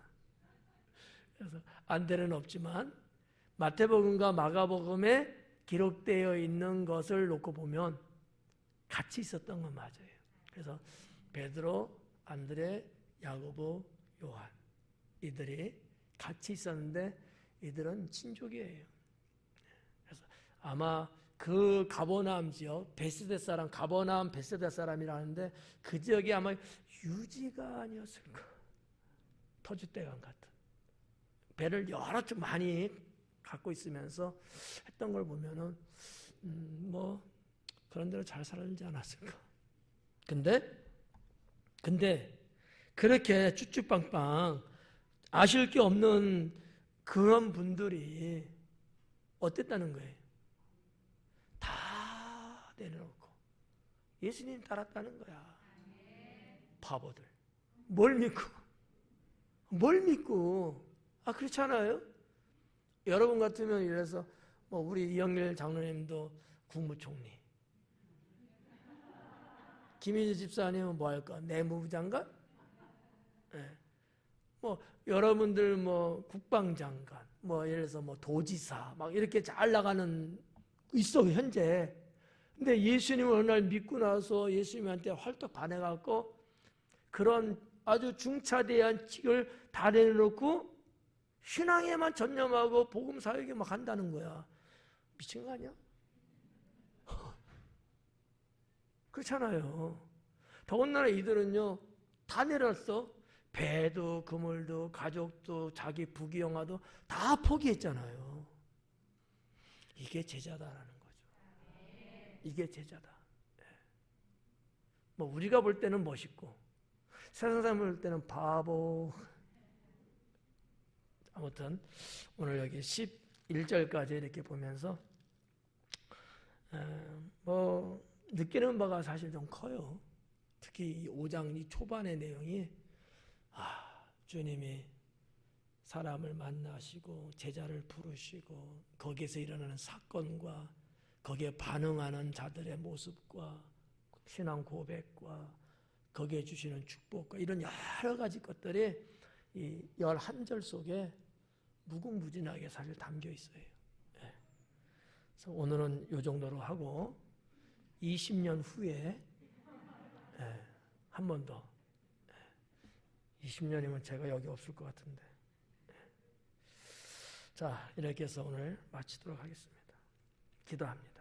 그래서 안데는 없지만 마태복음과 마가복음에 기록되어 있는 것을 놓고 보면 같이 있었던 건 맞아요. 그래서 베드로, 안드레, 야고보, 요한 이들이 같이 있었는데 이들은 친족이에요. 그래서 아마 그 가버나움 지역, 베스데 사람, 가버나움 베스데 사람이라는데 그 지역이 아마 유지가 아니었을까. 터줏대감 같은 배를 여러 쪽 많이 갖고 있으면서 했던 걸 보면은 뭐 그런 대로 잘 살지 않았을까. 근데 그렇게 쭈쭈빵빵 아실 게 없는 그런 분들이 어땠다는 거예요? 다 내려놓고 예수님 따랐다는 거야. 바보들. 뭘 믿고? 아, 그렇잖아요? 여러분 같으면 이래서 뭐 우리 이영길 장로님도 국무총리, 김희재 집사님은 뭐 할까? 내무부 장관? 뭐 여러분들 뭐 국방장관, 뭐 예를 들어서 뭐 도지사 막 이렇게 잘 나가는 있어 현재. 근데 예수님을 어느 날 믿고 나서 예수님한테 헐떡 반해갖고 그런 아주 중차대한 직을 다 내려놓고 신앙에만 전념하고 복음 사역에 막 한다는 거야. 미친 거 아니야? 그렇잖아요. 더군다나 이들은요 다 내렸어. 배도 그물도 가족도 자기 부귀영화도 다 포기했잖아요. 이게 제자다라는 거죠. 이게 제자다. 뭐 우리가 볼 때는 멋있고 세상 사람 볼 때는 바보. 아무튼 오늘 여기 11절까지 이렇게 보면서 뭐 느끼는 바가 사실 좀 커요. 특히 이 5장 이 초반의 내용이 주님이 사람을 만나시고 제자를 부르시고 거기에서 일어나는 사건과 거기에 반응하는 자들의 모습과 신앙 고백과 거기에 주시는 축복과 이런 여러 가지 것들이 이 11절 속에 무궁무진하게 사실 담겨 있어요. 그래서 오늘은 이 정도로 하고 20년 후에 한 번 더 20년이면 제가 여기 없을 것 같은데 자 이렇게 해서 오늘 마치도록 하겠습니다. 기도합니다.